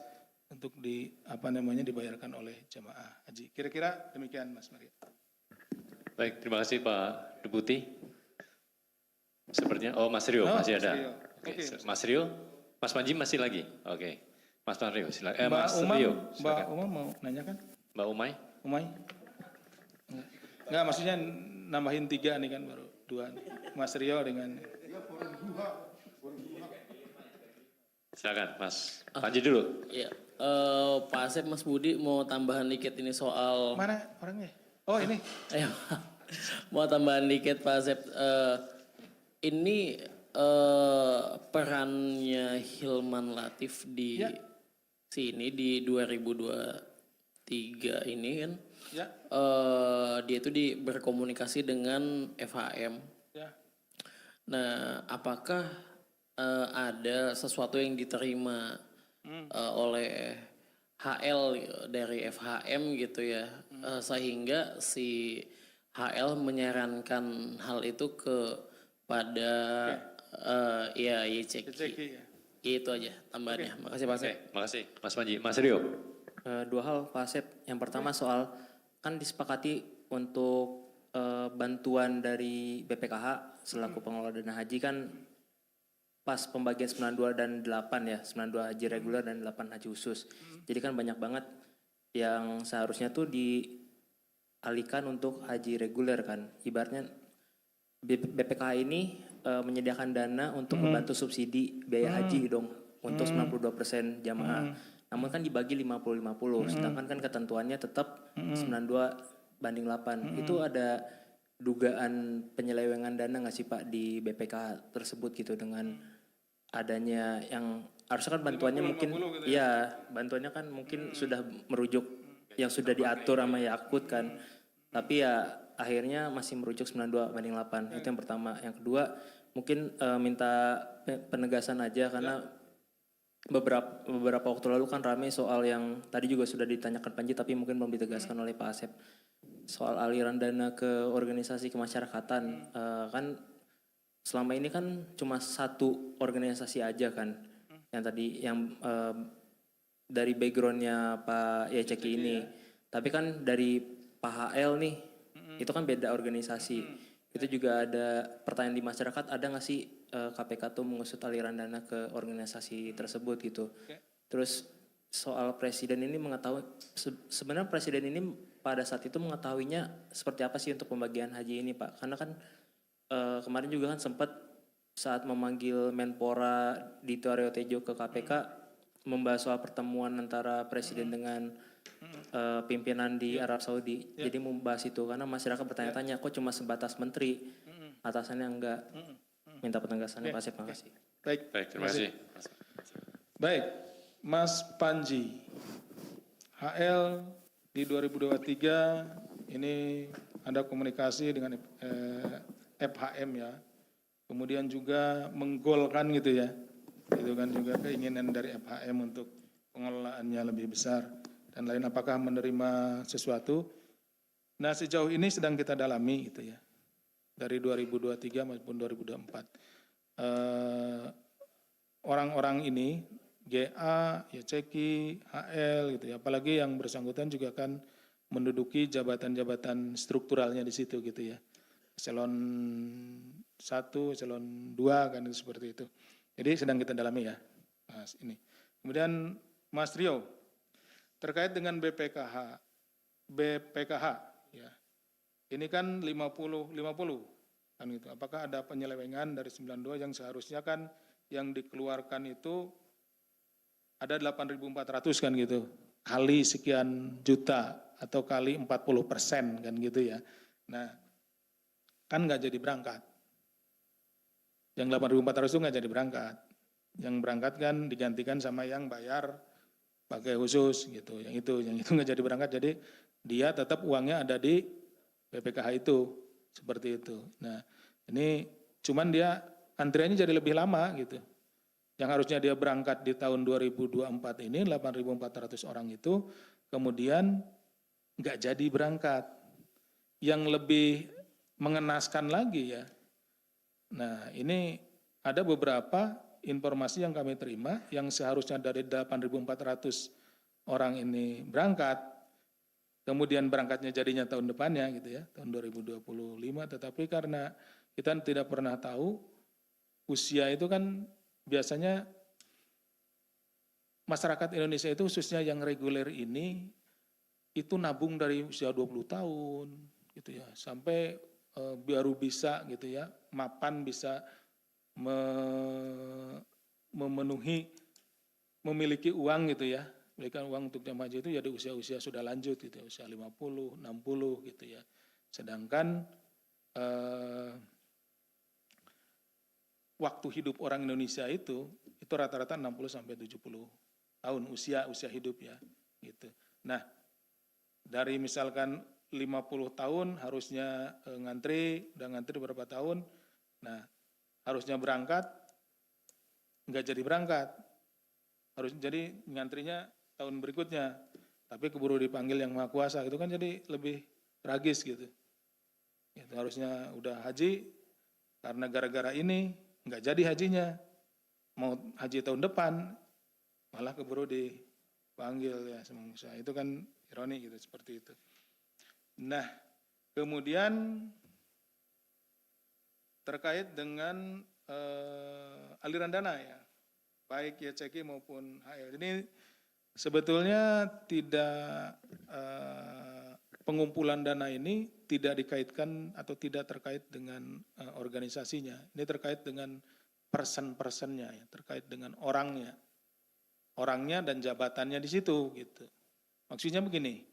untuk dibayarkan oleh jamaah haji. Kira-kira demikian Mas Mario. Baik, terima kasih Pak Deputi. Sepertinya, Mas Rio masih ada. Oke, Mas Rio, Mas Manji masih lagi. Oke, Mas Rio silakan. Mbak Umam mau nanya kan? Mbak Umay? Enggak, maksudnya nambahin 3 nih kan, baru 2 nih. Mas Rio dengan... Silakan Mas Panji dulu. Ya, Pak Asep, Mas Budi mau tambahan dikit ini soal... Mana orangnya? Oh ini. Ayo, mau tambahan dikit Pak Asep. Ini perannya Hilman Latif di sini di 2023 ini kan, dia itu berkomunikasi dengan FHM. Ya. Nah, apakah ada sesuatu yang diterima oleh HL dari FHM gitu ya, sehingga si HL menyarankan hal itu kepada ya YCK. Ya. Itu aja tambahannya. Makasih Pak Asep. Makasih Mas Panji. Mas Rio. 2 hal Pak Asep. Yang pertama soal kan disepakati untuk bantuan dari BPKH selaku pengelola dana haji kan pas pembagian 92 dan 8 ya, 92 haji reguler dan 8 haji khusus. Jadi kan banyak banget yang seharusnya tuh dialihkan untuk haji reguler kan. Ibaratnya BPKH ini menyediakan dana untuk membantu subsidi biaya haji dong untuk 92% jamaah. Namun kan dibagi 50-50, sedangkan kan ketentuannya tetap 92/8. Itu ada dugaan penyelewengan dana nggak sih Pak di BPKH tersebut gitu dengan adanya yang harusnya kan bantuannya mungkin gitu ya, bantuannya kan mungkin sudah merujuk yang sudah diatur sama Yakut kan, tapi ya akhirnya masih merujuk 92/8. Itu yang pertama. Yang kedua mungkin minta penegasan aja karena beberapa waktu lalu kan ramai soal yang tadi juga sudah ditanyakan Panji tapi mungkin belum ditegaskan oleh Pak Asep soal aliran dana ke organisasi kemasyarakatan. Kan selama ini kan cuma satu organisasi aja kan yang tadi yang dari backgroundnya Pak YCK ini, tapi kan dari Pak HL nih itu kan beda organisasi. Itu juga ada pertanyaan di masyarakat, ada nggak sih KPK tuh mengusut aliran dana ke organisasi tersebut gitu. Terus soal presiden ini mengetahui, sebenarnya presiden ini pada saat itu mengetahuinya seperti apa sih untuk pembagian haji ini Pak? Karena kan kemarin juga kan sempat saat memanggil Menpora Dito Aryo Tejo ke KPK membahas soal pertemuan antara presiden dengan pimpinan di Arab Saudi. Jadi membahas itu karena masyarakat bertanya-tanya kok cuma sebatas menteri. atasannya enggak. Minta penegasannya Pak Asep, makasih. Baik. Baik, terima kasih. Baik, Mas Panji. HL di 2023 ini ada komunikasi dengan FHM ya. Kemudian juga menggolkan gitu ya. Itu kan juga keinginan dari FHM untuk pengelolaannya lebih besar dan lain, apakah menerima sesuatu. Nah, sejauh ini sedang kita dalami gitu ya. Dari 2023 maupun 2024. Orang-orang ini GA, YCK, HL gitu ya. Apalagi yang bersangkutan juga kan menduduki jabatan-jabatan strukturalnya di situ gitu ya. Eselon 1, eselon 2 kan itu seperti itu. Jadi sedang kita dalami ya. Mas ini. Kemudian Mas Rio terkait dengan BPKH ya. Ini kan 50-50 kan gitu. Apakah ada penyelewengan dari 92 yang seharusnya kan yang dikeluarkan itu ada 8.400 kan gitu, kali sekian juta atau kali 40% kan gitu ya. Nah, kan nggak jadi berangkat. Yang 8.400 itu nggak jadi berangkat. Yang berangkat kan digantikan sama yang bayar pakai khusus gitu. Yang itu nggak jadi berangkat. Jadi dia tetap uangnya ada di BPKH itu, seperti itu. Nah, ini cuman dia antriannya jadi lebih lama gitu. Yang harusnya dia berangkat di tahun 2024 ini 8.400 orang itu kemudian nggak jadi berangkat. Yang lebih mengenaskan lagi ya. Nah, ini ada beberapa informasi yang kami terima yang seharusnya dari 8.400 orang ini berangkat, kemudian berangkatnya jadinya tahun depannya gitu ya, tahun 2025, tetapi karena kita tidak pernah tahu usia itu kan biasanya masyarakat Indonesia itu khususnya yang reguler ini itu nabung dari usia 20 tahun gitu ya, sampai baru bisa gitu ya, mapan bisa memenuhi, memiliki uang gitu ya, memiliki uang untuk jamaah haji itu ya di usia-usia sudah lanjut gitu, usia 50, 60 gitu ya. Sedangkan waktu hidup orang Indonesia itu rata-rata 60 sampai 70 tahun usia hidup ya gitu. Nah, dari misalkan 50 tahun harusnya udah ngantri berapa tahun. Nah, harusnya berangkat nggak jadi berangkat. Harus jadi ngantrinya tahun berikutnya. Tapi keburu dipanggil yang Maha Kuasa, itu kan jadi lebih tragis gitu. Itu harusnya udah haji karena gara-gara ini nggak jadi hajinya, mau haji tahun depan malah keburu dipanggil ya sama Musa. Itu kan ironi gitu, seperti itu. Nah, kemudian terkait dengan aliran dana ya, baik YCK maupun HL. Ini sebetulnya tidak pengumpulan dana ini tidak dikaitkan atau tidak terkait dengan organisasinya. Ini terkait dengan person-personnya ya, terkait dengan orangnya dan jabatannya di situ gitu. Maksudnya begini,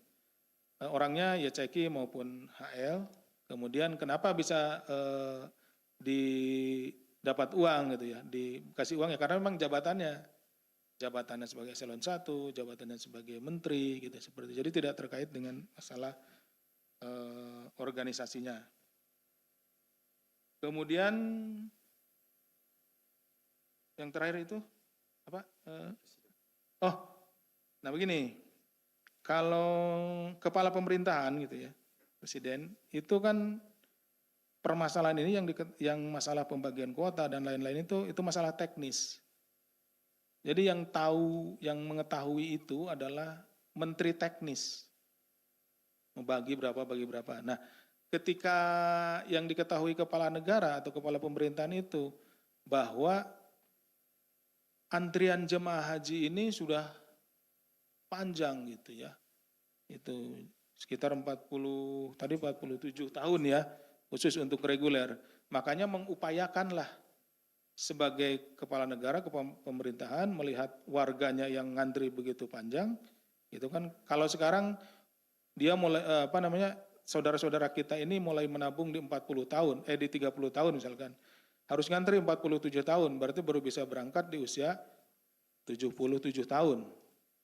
orangnya YCK maupun HL, kemudian kenapa bisa didapat uang gitu ya, dikasih uang ya karena memang jabatannya sebagai eselon 1, jabatannya sebagai menteri gitu seperti. Jadi tidak terkait dengan masalah organisasinya. Kemudian yang terakhir itu apa? Nah begini, kalau kepala pemerintahan gitu ya, presiden itu kan permasalahan ini yang masalah pembagian kuota dan lain-lain itu masalah teknis. Jadi yang mengetahui itu adalah menteri teknis. Membagi berapa, bagi berapa. Nah, ketika yang diketahui kepala negara atau kepala pemerintahan itu bahwa antrian jemaah haji ini sudah panjang gitu ya. Itu sekitar 47 tahun ya, khusus untuk reguler. Makanya mengupayakanlah sebagai kepala negara, kepala pemerintahan melihat warganya yang ngantri begitu panjang, itu kan kalau sekarang dia mulai saudara-saudara kita ini mulai menabung di 40 tahun, di 30 tahun misalkan. Harus ngantri 47 tahun, berarti baru bisa berangkat di usia 77 tahun.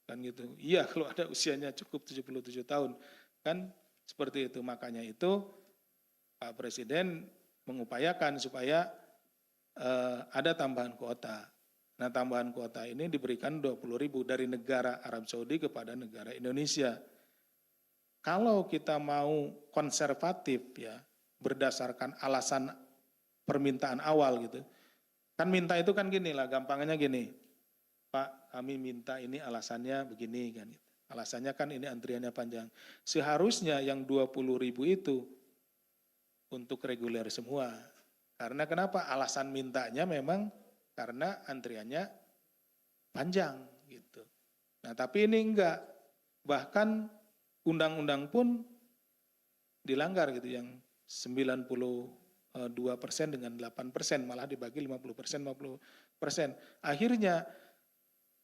Kan gitu. Iya, kalau ada usianya cukup 77 tahun. Kan seperti itu. Makanya itu Pak Presiden mengupayakan supaya ada tambahan kuota. Nah, tambahan kuota ini diberikan 20.000 dari negara Arab Saudi kepada negara Indonesia. Kalau kita mau konservatif ya, berdasarkan alasan permintaan awal gitu. Kan minta itu kan gini lah, gampangnya gini. Pak, kami minta ini alasannya begini kan. Alasannya kan ini antriannya panjang. Seharusnya yang 20.000 itu untuk reguler semua. Karena kenapa? Alasan mintanya memang karena antriannya panjang gitu. Nah, tapi ini enggak. Bahkan undang-undang pun dilanggar gitu, yang 92% dengan 8%, malah dibagi 50%, 50%. Akhirnya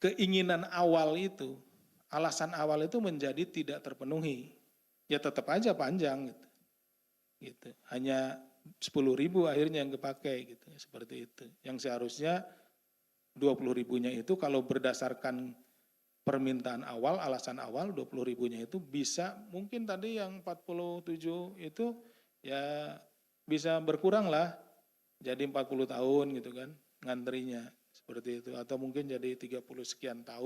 keinginan awal itu, alasan awal itu menjadi tidak terpenuhi. Ya tetap aja panjang gitu. Gitu. Hanya 10.000 akhirnya yang dipakai gitu, seperti itu. Yang seharusnya 20.000-nya itu kalau berdasarkan permintaan awal, alasan awal 20.000-nya itu bisa, mungkin tadi yang 47 itu ya bisa berkurang lah, jadi 40 tahun gitu kan ngantrinya, seperti itu. Atau mungkin jadi 30 sekian tahun.